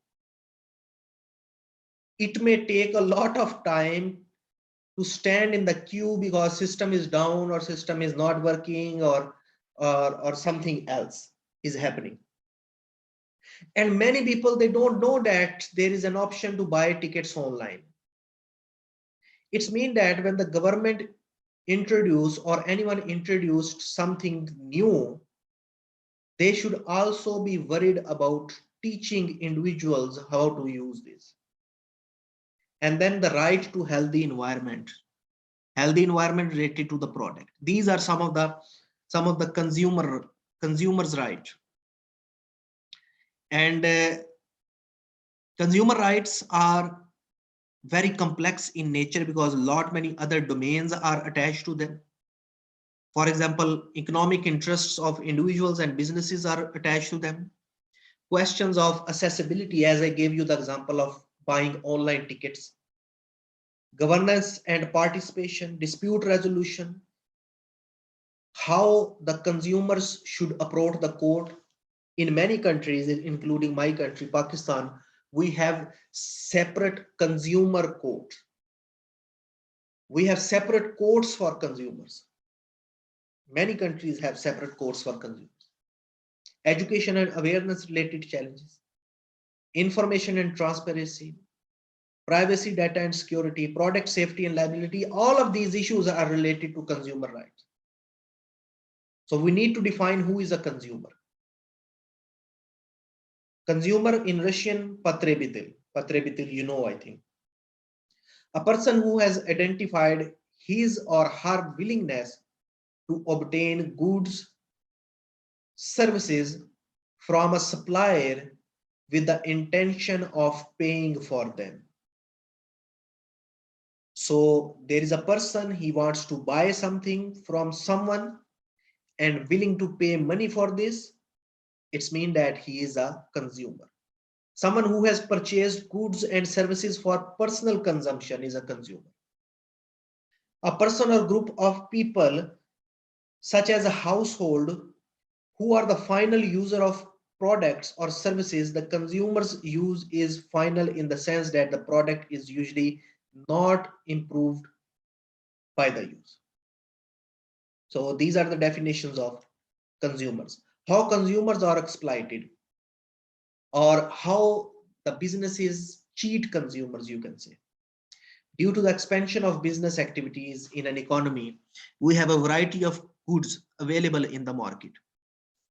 it may take a lot of time to stand in the queue because system is down or system is not working or something else is happening. And many people, they don't know that there is an option to buy tickets online. It's mean that when the government introduced or anyone introduced something new, they should also be worried about teaching individuals how to use this. And then the right to healthy environment related to the product. These are some of the consumers' right. And consumer rights are very complex in nature because many other domains are attached to them. For example, economic interests of individuals and businesses are attached to them. Questions of accessibility, as I gave you the example of buying online tickets. Governance and participation, dispute resolution, how the consumers should approach the court. In many countries, including my country, Pakistan, we have separate consumer courts. We have separate courts for consumers. Many countries have separate courts for consumers. Education and awareness related challenges, information and transparency, privacy, data and security, product safety and liability, all of these issues are related to consumer rights. So we need to define who is a consumer. Consumer in Russian, Potrebitel. Potrebitel, you know, I think. A person who has identified his or her willingness to obtain goods, services from a supplier with the intention of paying for them. So there is a person, he wants to buy something from someone and willing to pay money for this. It's mean that he is a consumer. Someone who has purchased goods and services for personal consumption is a consumer. A person or group of people, such as a household, who are the final user of products or services, the consumer's use is final in the sense that the product is usually not improved by the use. So these are the definitions of consumers. How consumers are exploited, or how the businesses cheat consumers, you can say. Due to the expansion of business activities in an economy, we have a variety of goods available in the market.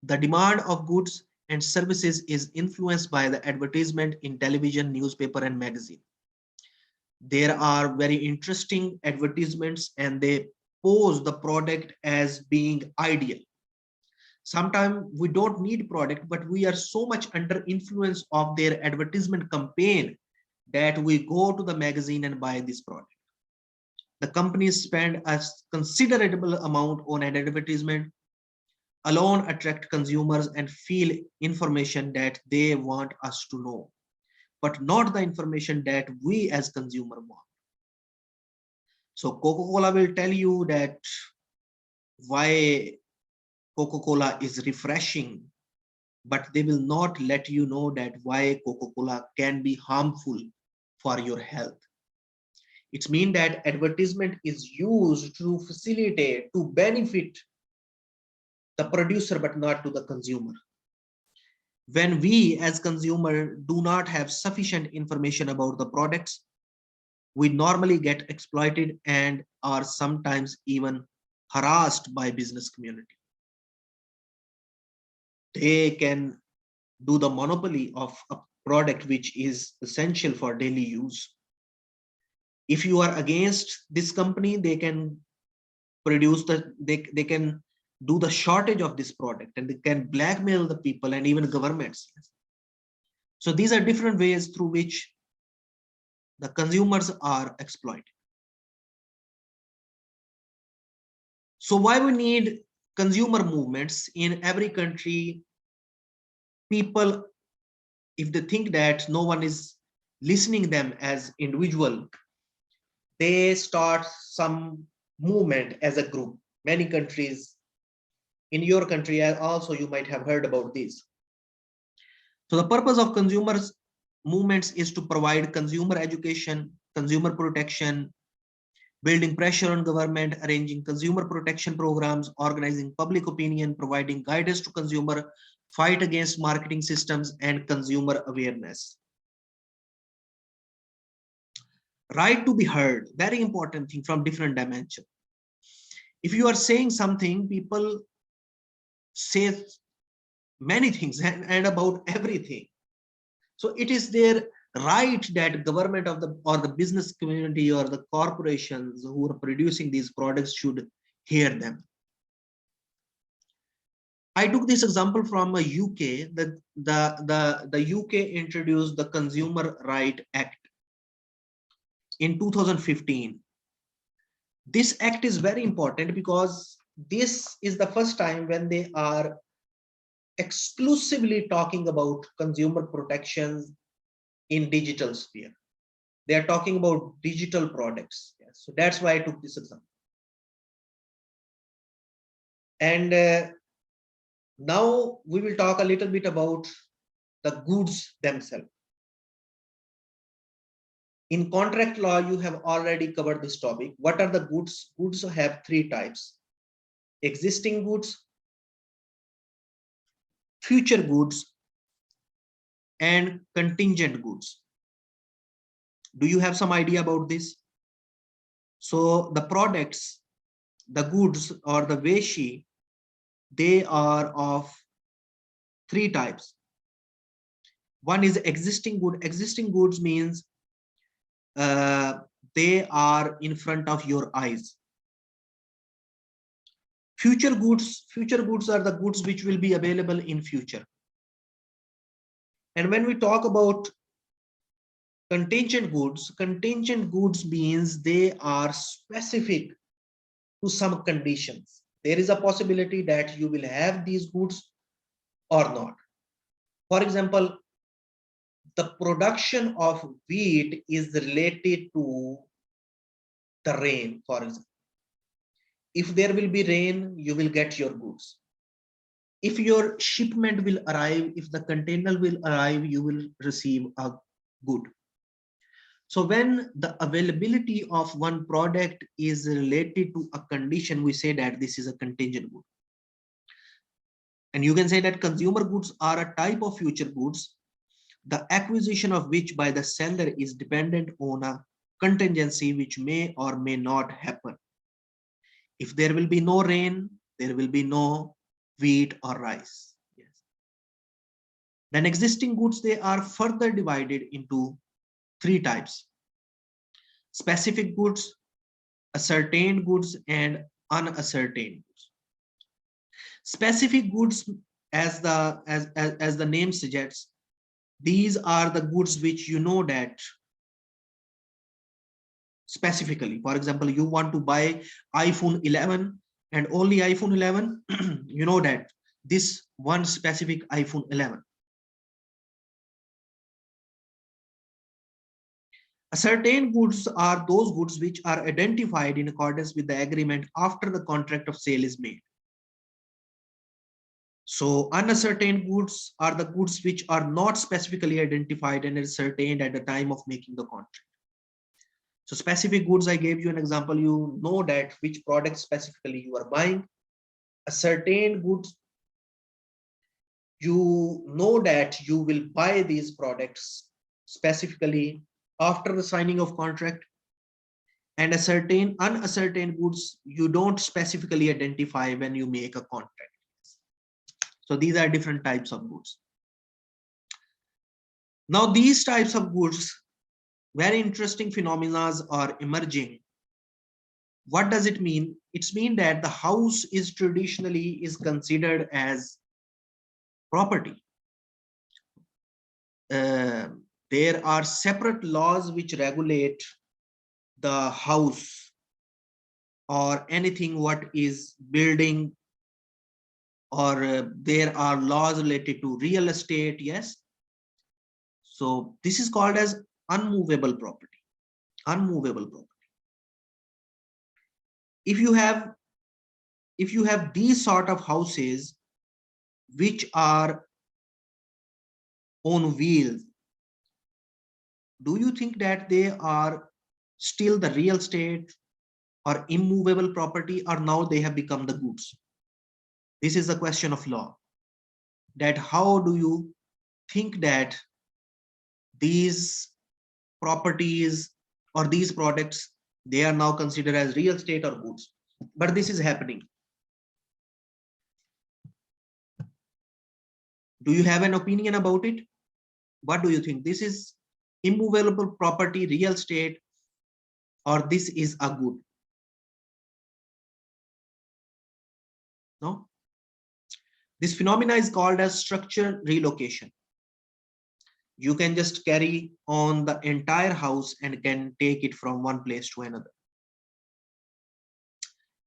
The demand of goods and services is influenced by the advertisement in television, newspaper, and magazine. There are very interesting advertisements and they pose the product as being ideal. Sometimes we don't need product, but we are so much under influence of their advertisement campaign that we go to the magazine and buy this product. The companies spend a considerable amount on an advertisement alone, attract consumers and feel information that they want us to know, but not the information that we as consumer want. So Coca-Cola will tell you that why Coca-Cola is refreshing, but they will not let you know that why Coca-Cola can be harmful for your health. It means that advertisement is used to facilitate, to benefit the producer, but not to the consumer. When we as consumer do not have sufficient information about the products, we normally get exploited and are sometimes even harassed by business community. They can do the monopoly of a product which is essential for daily use. If you are against this company, they can produce they can do the shortage of this product, and they can blackmail the people and even governments. So these are different ways through which the consumers are exploited. So why we need consumer movements in every country? People, if they think that no one is listening them as individual, they start some movement as a group. Many countries, in your country also, you might have heard about this. So the purpose of consumers movements is to provide consumer education, consumer protection, building pressure on government, arranging consumer protection programs, organizing public opinion, providing guidance to consumer, fight against marketing systems, and consumer awareness. Right to be heard, very important thing from different dimension. If you are saying something, people say many things and about everything. So it is their right that government of the or the business community or the corporations who are producing these products should hear them. I took this example from a UK. The UK introduced the Consumer Right Act in 2015. This act is very important because this is the first time when they are exclusively talking about consumer protections in digital sphere. They are talking about digital products. Yes. So that's why I took this example. And now we will talk a little bit about the goods themselves. In contract law, you have already covered this topic. What are the goods? Goods have three types: existing goods, future goods, and contingent goods. Do you have some idea about this? So the products, the goods or the veshi, they are of three types. One is existing good. Existing goods means they are in front of your eyes. Future goods are the goods which will be available in future. And when we talk about contingent goods means they are specific to some conditions. There is a possibility that you will have these goods or not. For example, the production of wheat is related to the rain, for example. If there will be rain, you will get your goods. If your shipment will arrive, if the container will arrive, you will receive a good. So when the availability of one product is related to a condition, we say that this is a contingent good. And you can say that consumer goods are a type of future goods, the acquisition of which by the seller is dependent on a contingency which may or may not happen. If there will be no rain, there will be no wheat or rice. Yes. Then existing goods, they are further divided into three types: specific goods, ascertained goods, and unascertained goods. Specific goods, as the name suggests, these are the goods which you know that specifically. For example, you want to buy iPhone 11 and only iPhone 11, you know that this one specific iPhone 11. Certain goods are those goods which are identified in accordance with the agreement after the contract of sale is made. So unascertained goods are the goods which are not specifically identified and ascertained at the time of making the contract. So specific goods, I gave you an example, you know that which product specifically you are buying. Ascertained goods, you know that you will buy these products specifically after the signing of contract. And unascertained goods, you don't specifically identify when you make a contract. So these are different types of goods. Now these types of goods, very interesting phenomena are emerging. What does it mean? It's mean that the house is traditionally considered as property. There are separate laws which regulate the house or anything what is building, or there are laws related to real estate. Yes. So this is called as unmovable property. Unmovable property. If you have these sort of houses which are on wheels, do you think that they are still the real estate or immovable property, or now they have become the goods? This is a question of law. That how do you think that these properties or these products, they are now considered as real estate or goods? But this is happening. Do you have an opinion about it? What do you think? This is immovable property, real estate, or this is a good? No. This phenomena is called as structure relocation. You can just carry on the entire house and can take it from one place to another.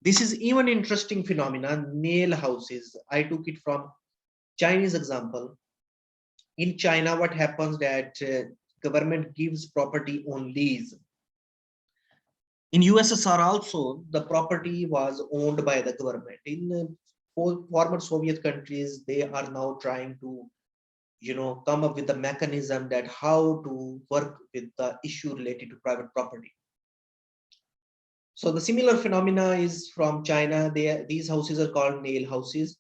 This is even interesting phenomena, nail houses. I took it from Chinese example. In China, what happens that government gives property on lease. In USSR also, the property was owned by the government. In former Soviet countries, they are now trying to, come up with a mechanism that how to work with the issue related to private property. So the similar phenomena is from China. These houses are called nail houses.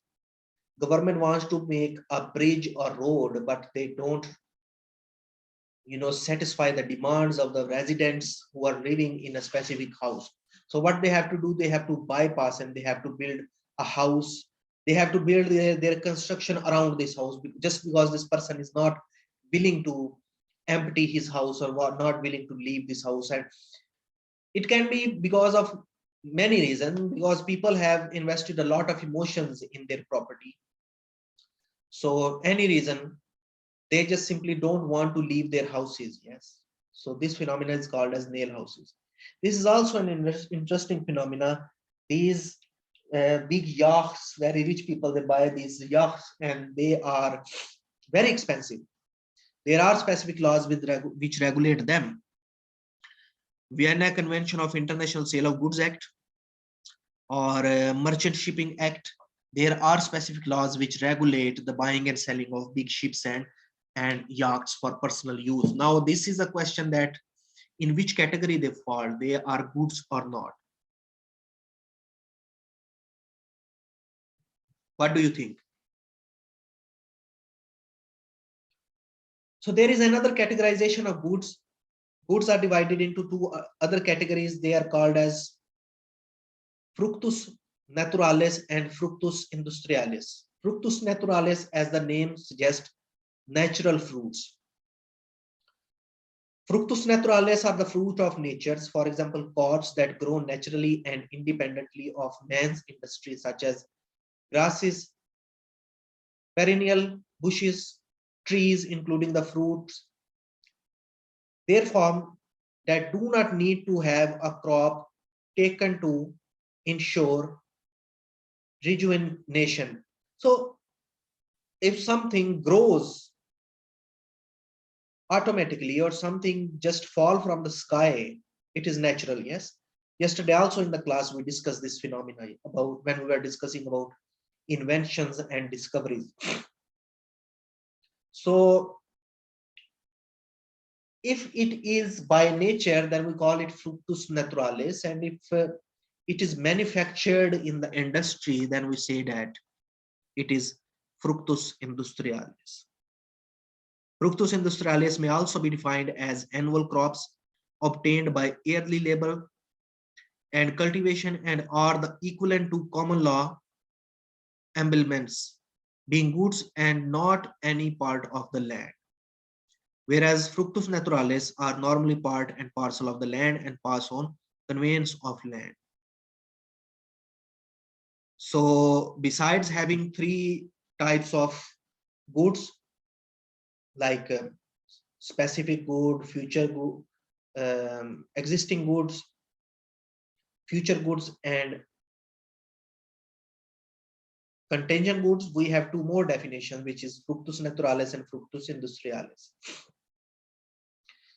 Government wants to make a bridge or road, but they don't, satisfy the demands of the residents who are living in a specific house. So what they have to do, they have to bypass and they have to build a house. They have to build their construction around this house, just because this person is not willing to empty his house or not willing to leave this house. And it can be because of many reasons, because people have invested a lot of emotions in their property. So any reason, they just simply don't want to leave their houses. Yes. So this phenomenon is called as nail houses. This is also an interesting phenomena. These big yachts, very rich people, they buy these yachts and they are very expensive. There are specific laws which regulate them. Vienna Convention of International Sale of Goods Act or Merchant Shipping Act. There are specific laws which regulate the buying and selling of big ships and yachts for personal use. Now, this is a question that in which category they fall, they are goods or not. What do you think? So there is another categorization of goods. Goods are divided into two other categories. They are called as fructus naturalis and fructus industrialis. Fructus naturalis, as the name suggests, natural fruits. Fructus naturalis are the fruit of nature, for example, crops that grow naturally and independently of man's industry, such as grasses, perennial bushes, trees, including the fruits. Therefore, that do not need to have a crop taken to ensure rejuvenation. So if something grows automatically or something just fall from the sky, it is natural. Yes, yesterday also in the class we discussed this phenomena about when we were discussing about inventions and discoveries. So if it is by nature, then we call it fructus naturalis, and if it is manufactured in the industry, then we say that it is fructus industrialis. Fructus industrialis may also be defined as annual crops obtained by yearly labor and cultivation and are the equivalent to common law embezzlements, being goods and not any part of the land. Whereas fructus naturalis are normally part and parcel of the land and pass on conveyance of land. So besides having three types of goods, like specific good, future good, existing goods, future goods, and contingent goods, we have two more definitions, which is fructus naturalis and fructus industrialis.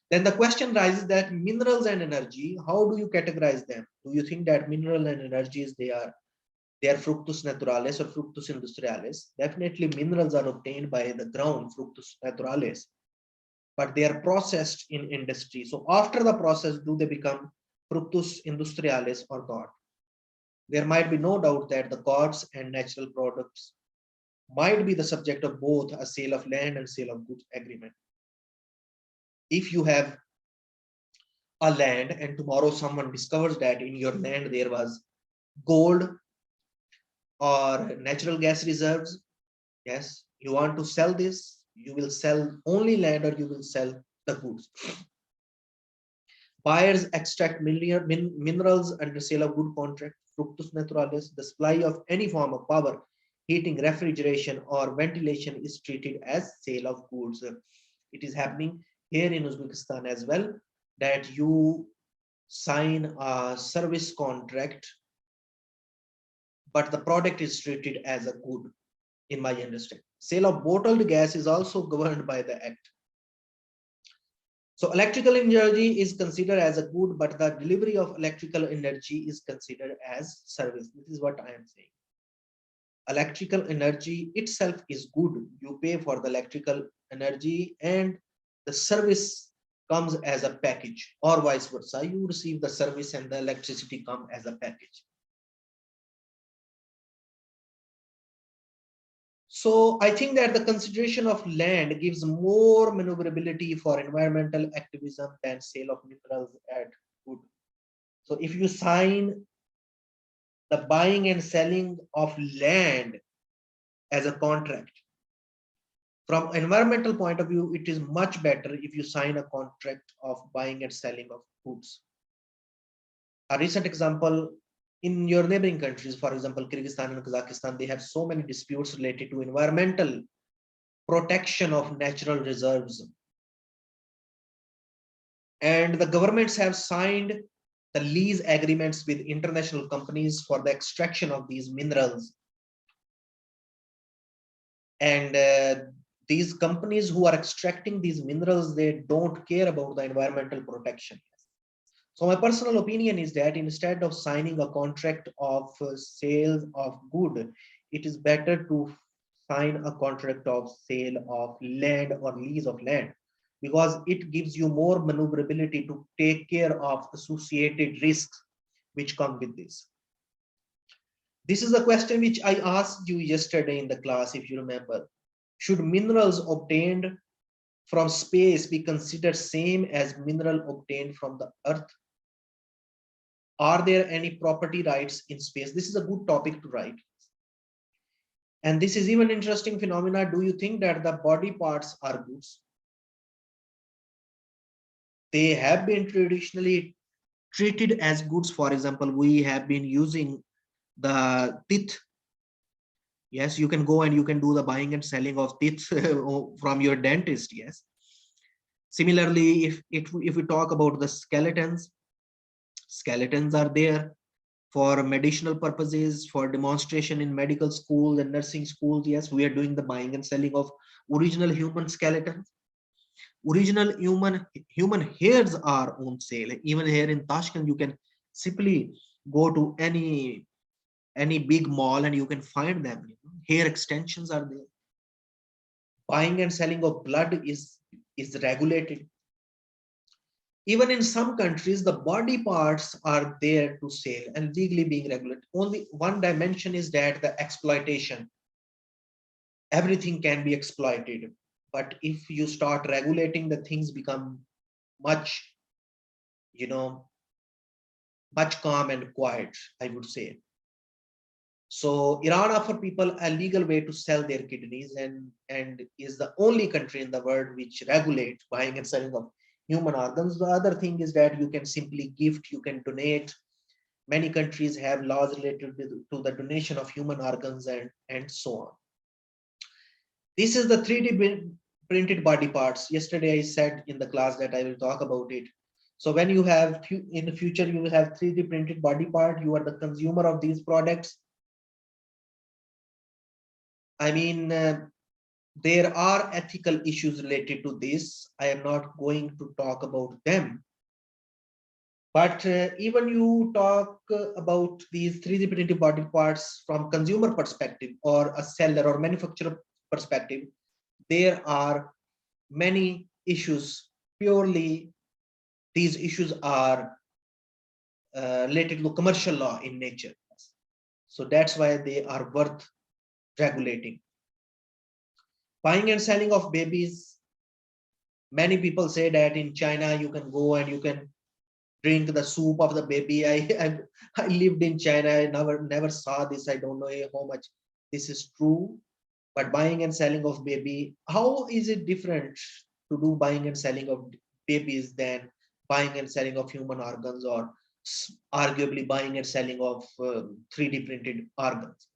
Then the question rises that minerals and energy, how do you categorize them? Do you think that mineral and energies, they are fructus naturalis or fructus industrialis? Definitely minerals are obtained by the ground, fructus naturalis, but they are processed in industry. So after the process, do they become fructus industrialis or not? There might be no doubt that the goods and natural products might be the subject of both a sale of land and sale of goods agreement. If you have a land and tomorrow someone discovers that in your land there was gold or natural gas reserves, yes, you want to sell this, you will sell only land or you will sell the goods. Buyers extract minerals under sale of good contract, fructus naturalis. The supply of any form of power, heating, refrigeration, or ventilation is treated as sale of goods. It is happening here in Uzbekistan as well, that you sign a service contract, but the product is treated as a good, in my understanding. Sale of bottled gas is also governed by the act. So electrical energy is considered as a good, but the delivery of electrical energy is considered as service. This is what I am saying. Electrical energy itself is good. You pay for the electrical energy and the service comes as a package, or vice versa. You receive the service and the electricity come as a package. So I think that the consideration of land gives more maneuverability for environmental activism than sale of minerals at good. So if you sign the buying and selling of land as a contract, from environmental point of view, it is much better if you sign a contract of buying and selling of goods. A recent example, in your neighboring countries, for example, Kyrgyzstan and Kazakhstan, they have so many disputes related to environmental protection of natural reserves. And the governments have signed the lease agreements with international companies for the extraction of these minerals. And these companies who are extracting these minerals, they don't care about the environmental protection. So my personal opinion is that instead of signing a contract of sales of good, it is better to sign a contract of sale of land or lease of land. because it gives you more maneuverability to take care of associated risks which come with this. This is a question which I asked you yesterday in the class, if you remember. Should minerals obtained from space be considered same as mineral obtained from the earth? Are there any property rights in space? This is a good topic to write. And this is even interesting phenomena. Do you think that the body parts are goods? They have been traditionally treated as goods. For example, we have been using the teeth. Yes, you can go and you can do the buying and selling of teeth from your dentist. Yes. Similarly, if we talk about the skeletons are there for medicinal purposes, for demonstration in medical schools and nursing schools. Yes, we are doing the buying and selling of original human skeletons. Original human hairs are on sale. Even here in Tashkent, you can simply go to any big mall and you can find them. Hair extensions are there. Buying and selling of blood is regulated. Even in some countries, the body parts are there to sale and legally being regulated. Only one dimension is that the exploitation. Everything can be exploited. But if you start regulating, the things become much, much calm and quiet, I would say. So Iran offers people a legal way to sell their kidneys and is the only country in the world which regulates buying and selling of human organs. The other thing is that you can simply gift, you can donate. Many countries have laws related to the donation of human organs and so on. This is the 3D printed body parts. Yesterday I said in the class that I will talk about it. So when you have, in the future, you will have 3D printed body part, you are the consumer of these products. I mean, there are ethical issues related to this. I am not going to talk about them. But even you talk about these 3D printed body parts from consumer perspective or a seller or manufacturer perspective, there are many issues. Purely, these issues are related to commercial law in nature. So that's why they are worth regulating. Buying and selling of babies. Many people say that in China you can go and you can drink the soup of the baby. I lived in China. I never saw this. I don't know how much this is true. But buying and selling of baby, how is it different to do buying and selling of babies than buying and selling of human organs, or arguably buying and selling of 3D printed organs?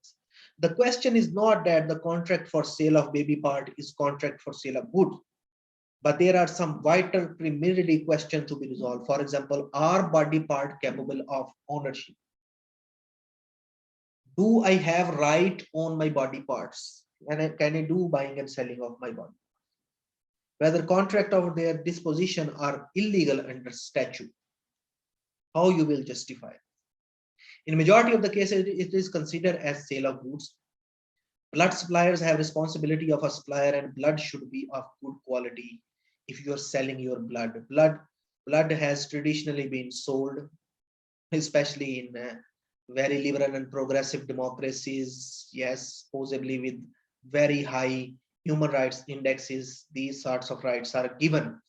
The question is not that the contract for sale of baby part is contract for sale of goods, but there are some vital preliminary questions to be resolved. For example, are body part capable of ownership? Do I have right on my body parts? And can I do buying and selling of my body? Whether contract of their disposition are illegal under statute, how you will justify? In majority of the cases, it is considered as sale of goods. Blood suppliers have responsibility of a supplier, and blood should be of good quality. If you are selling your blood has traditionally been sold, especially in very liberal and progressive democracies. Yes, possibly with very high human rights indexes, these sorts of rights are given,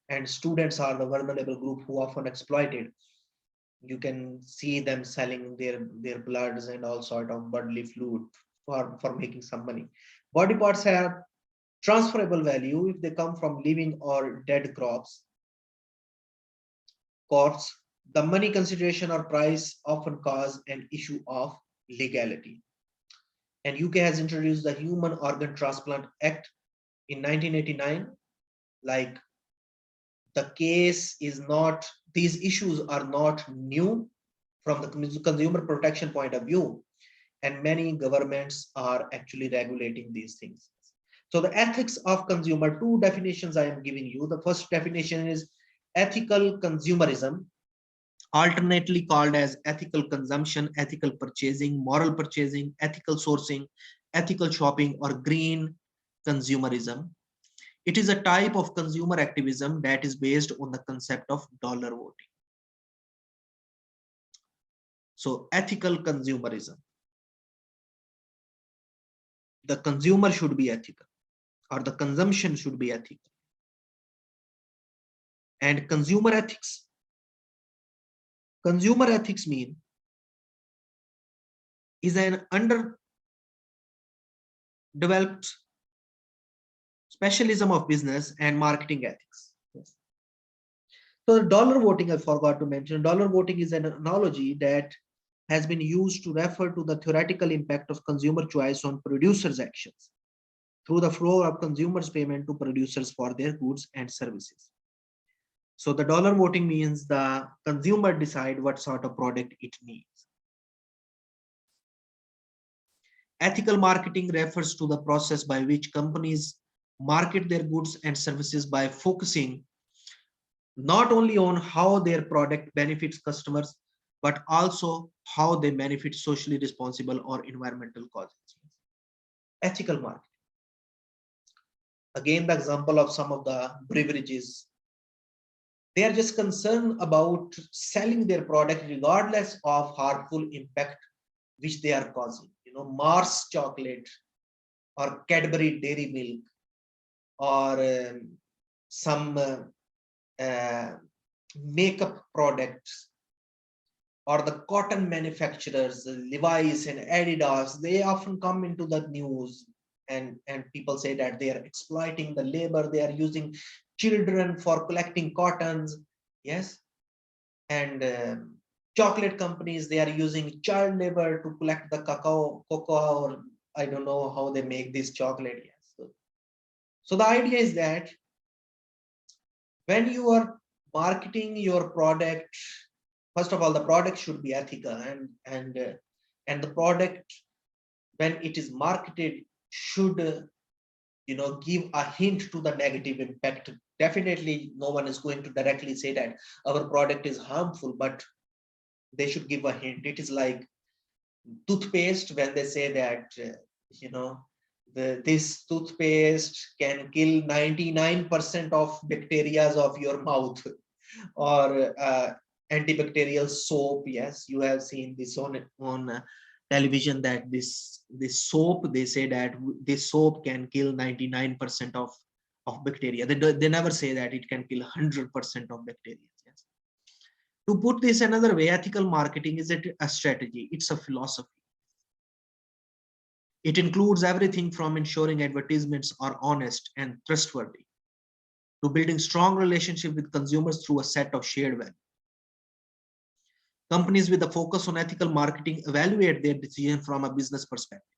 and students are the vulnerable group who often exploited. You can see them selling their bloods and all sort of bodily fluid for making some money. Body parts have transferable value if they come from living or dead corpse. The money consideration or price often cause an issue of legality. And UK has introduced the Human Organ Transplant Act in 1989. Like, the case is not, these issues are not new from the consumer protection point of view, and many governments are actually regulating these things. So the ethics of consumer, two definitions I am giving you. The first definition is ethical consumerism, alternately called as ethical consumption, ethical purchasing, moral purchasing, ethical sourcing, ethical shopping, or green consumerism. It is a type of consumer activism that is based on the concept of dollar voting. So ethical consumerism. The consumer should be ethical, or the consumption should be ethical. And consumer ethics. Consumer ethics mean is an underdeveloped specialism of business and marketing ethics. Yes. So dollar voting, I forgot to mention, dollar voting is an analogy that has been used to refer to the theoretical impact of consumer choice on producers' actions through the flow of consumers' payment to producers for their goods and services. So the dollar voting means the consumer decide what sort of product it needs. Ethical marketing refers to the process by which companies market their goods and services by focusing not only on how their product benefits customers, but also how they benefit socially responsible or environmental causes. Ethical marketing. Again, the example of some of the beverages. They are just concerned about selling their product regardless of harmful impact which they are causing. You know, Mars chocolate or Cadbury dairy milk or some makeup products or the cotton manufacturers, Levi's and Adidas, they often come into the news, and people say that they are exploiting the labor, they are using children for collecting cottons. Yes. And chocolate companies, they are using child labor to collect the cocoa, or I don't know how they make this chocolate. Yes. So the idea is that when you are marketing your product, first of all, the product should be ethical, and the product, when it is marketed, should give a hint to the negative impact. Definitely, no one is going to directly say that our product is harmful, but they should give a hint. It is like toothpaste, when they say that this toothpaste can kill 99% of bacteria of your mouth, or antibacterial soap. Yes, you have seen this on television, that this soap, they say that this soap can kill 99% of bacteria. They never say that it can kill 100% of bacteria. Yes. To put this another way, ethical marketing is a strategy, it's a philosophy. It includes everything from ensuring advertisements are honest and trustworthy to building strong relationship with consumers through a set of shared values. Companies with a focus on ethical marketing evaluate their decision from a business perspective,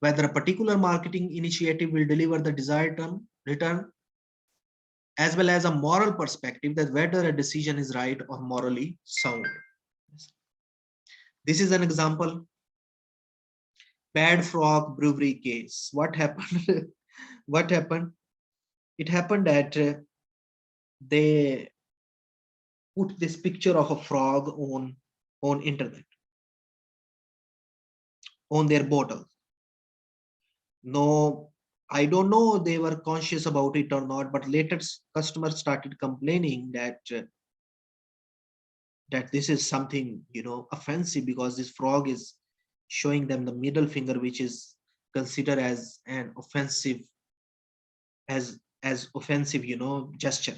whether a particular marketing initiative will deliver the desired return, as well as a moral perspective, that whether a decision is right or morally sound. This is an example. Bad Frog Brewery case. What happened? What happened? It happened that they put this picture of a frog on internet, on their bottle. No, I don't know they were conscious about it or not, but later customers started complaining that this is something offensive, because this frog is showing them the middle finger, which is considered as an offensive, as offensive gesture.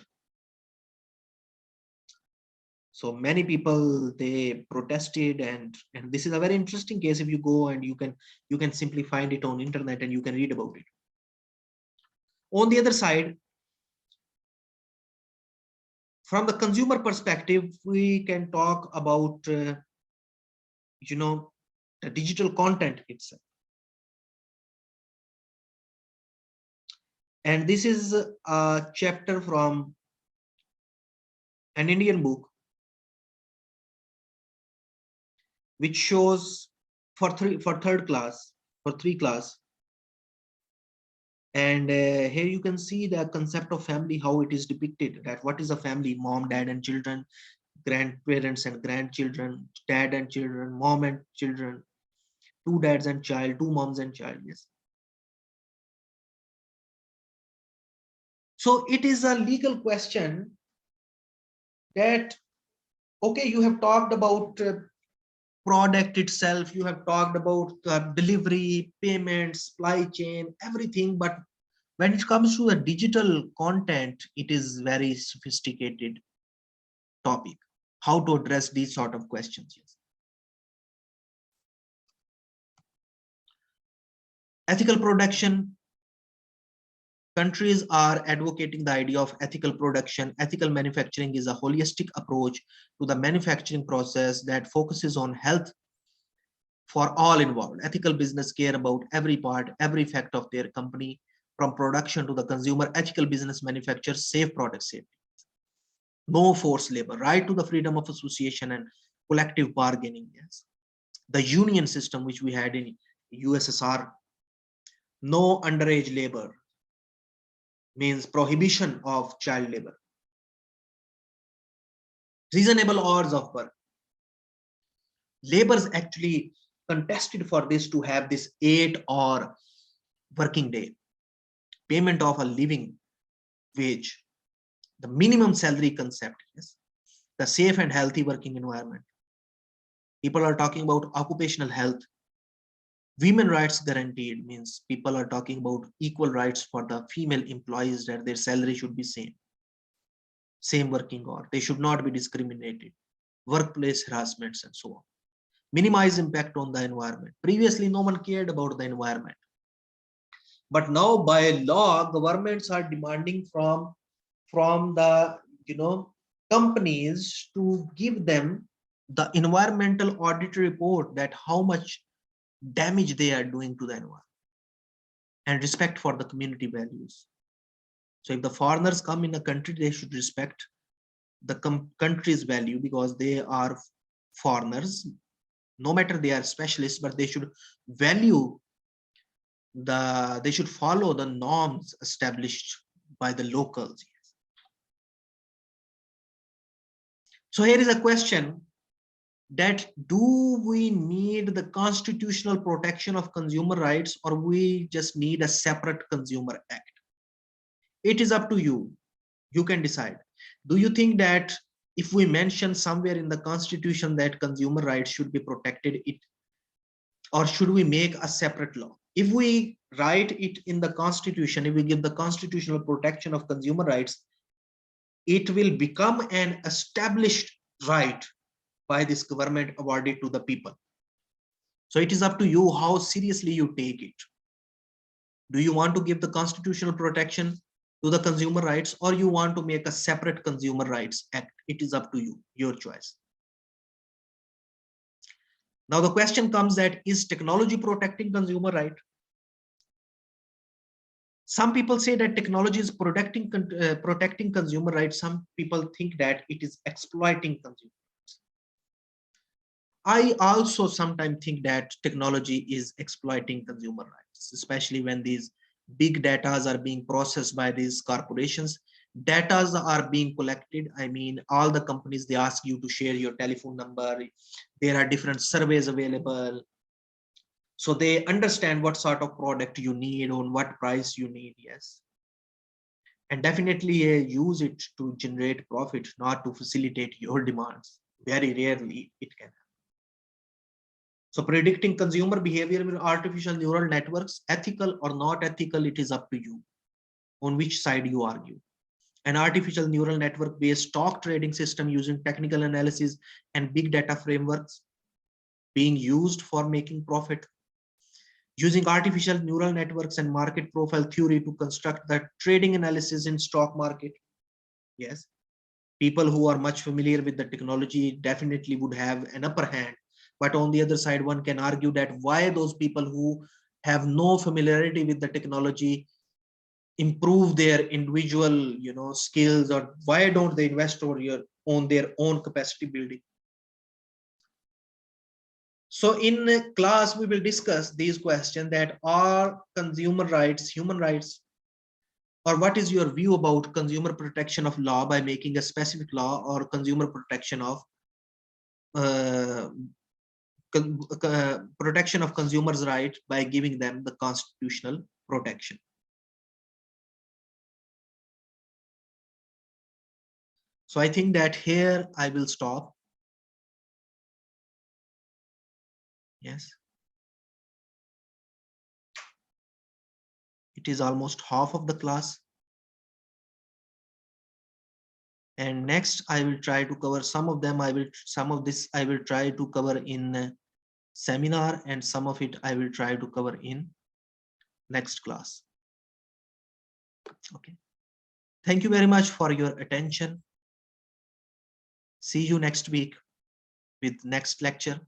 So many people, they protested, and this is a very interesting case. If you go, and you can simply find it on internet and you can read about it. On the other side, from the consumer perspective, we can talk about the digital content itself. And this is a chapter from an Indian book, which shows for third class, for 3 class. And here you can see the concept of family, how it is depicted, that what is a family: mom, dad and children, grandparents and grandchildren, dad and children, mom and children, 2 dads and child, 2 moms and child. Yes. So it is a legal question that, okay, you have talked about product itself, you have talked about delivery, payment, supply chain, everything, but when it comes to the digital content, it is very sophisticated topic. How to address these sort of questions? Yes. Ethical production. Countries are advocating the idea of ethical production. Ethical manufacturing is a holistic approach to the manufacturing process that focuses on health for all involved. Ethical business care about every part, every fact of their company, from production to the consumer. Ethical business manufactures safe product safety. No forced labor, right to the freedom of association and collective bargaining. Yes. The union system which we had in USSR, no underage labor, means prohibition of child labor. Reasonable hours of work. Laborers actually contested for this to have this 8-hour working day. Payment of a living wage. The minimum salary concept. Yes. The safe and healthy working environment. People are talking about occupational health. Women rights guaranteed means people are talking about equal rights for the female employees, that their salary should be same working hour. They should not be discriminated. Workplace harassments and so on. Minimize impact on the environment. Previously, no one cared about the environment. But now by law, governments are demanding from the companies to give them the environmental audit report, that how much damage they are doing to the environment, and respect for the community values. So if the foreigners come in a country, they should respect the country's value, because they are foreigners. No matter they are specialists, but they should value they should follow the norms established by the locals. So here is a question, that do we need the constitutional protection of consumer rights, or we just need a separate consumer act? It is up to you. You can decide. Do you think that if we mention somewhere in the constitution that consumer rights should be protected, or should we make a separate law? If we write it in the constitution, if we give the constitutional protection of consumer rights, it will become an established right by this government, awarded to the people. So it is up to you how seriously you take it. Do you want to give the constitutional protection to the consumer rights, or you want to make a separate consumer rights act? It is up to you, your choice. Now the question comes that, is technology protecting consumer right? Some people say that technology is protecting consumer rights. Some people think that it is exploiting consumer rights. I also sometimes think that technology is exploiting consumer rights, especially when these big data are being processed by these corporations. Data are being collected. I mean, all the companies, they ask you to share your telephone number. There are different surveys available. So they understand what sort of product you need, on what price you need. Yes. And definitely use it to generate profit, not to facilitate your demands. Very rarely it can happen. So predicting consumer behavior with artificial neural networks, ethical or not ethical, it is up to you on which side you argue. An artificial neural network based stock trading system using technical analysis and big data frameworks being used for making profit. Using artificial neural networks and market profile theory to construct the trading analysis in stock market. Yes, people who are much familiar with the technology definitely would have an upper hand. But on the other side, one can argue that why those people who have no familiarity with the technology improve their individual skills, or why don't they invest on their own capacity building? So in class, we will discuss these questions, that are consumer rights human rights, or what is your view about consumer protection of law by making a specific law, or consumer protection of protection of consumers' right by giving them the constitutional protection. So I think that here I will stop. Yes. It is almost half of the class. And next I will try to cover some of them. Some of this I will try to cover in seminar, and some of it I will try to cover in next class. Okay. Thank you very much for your attention. See you next week with next lecture.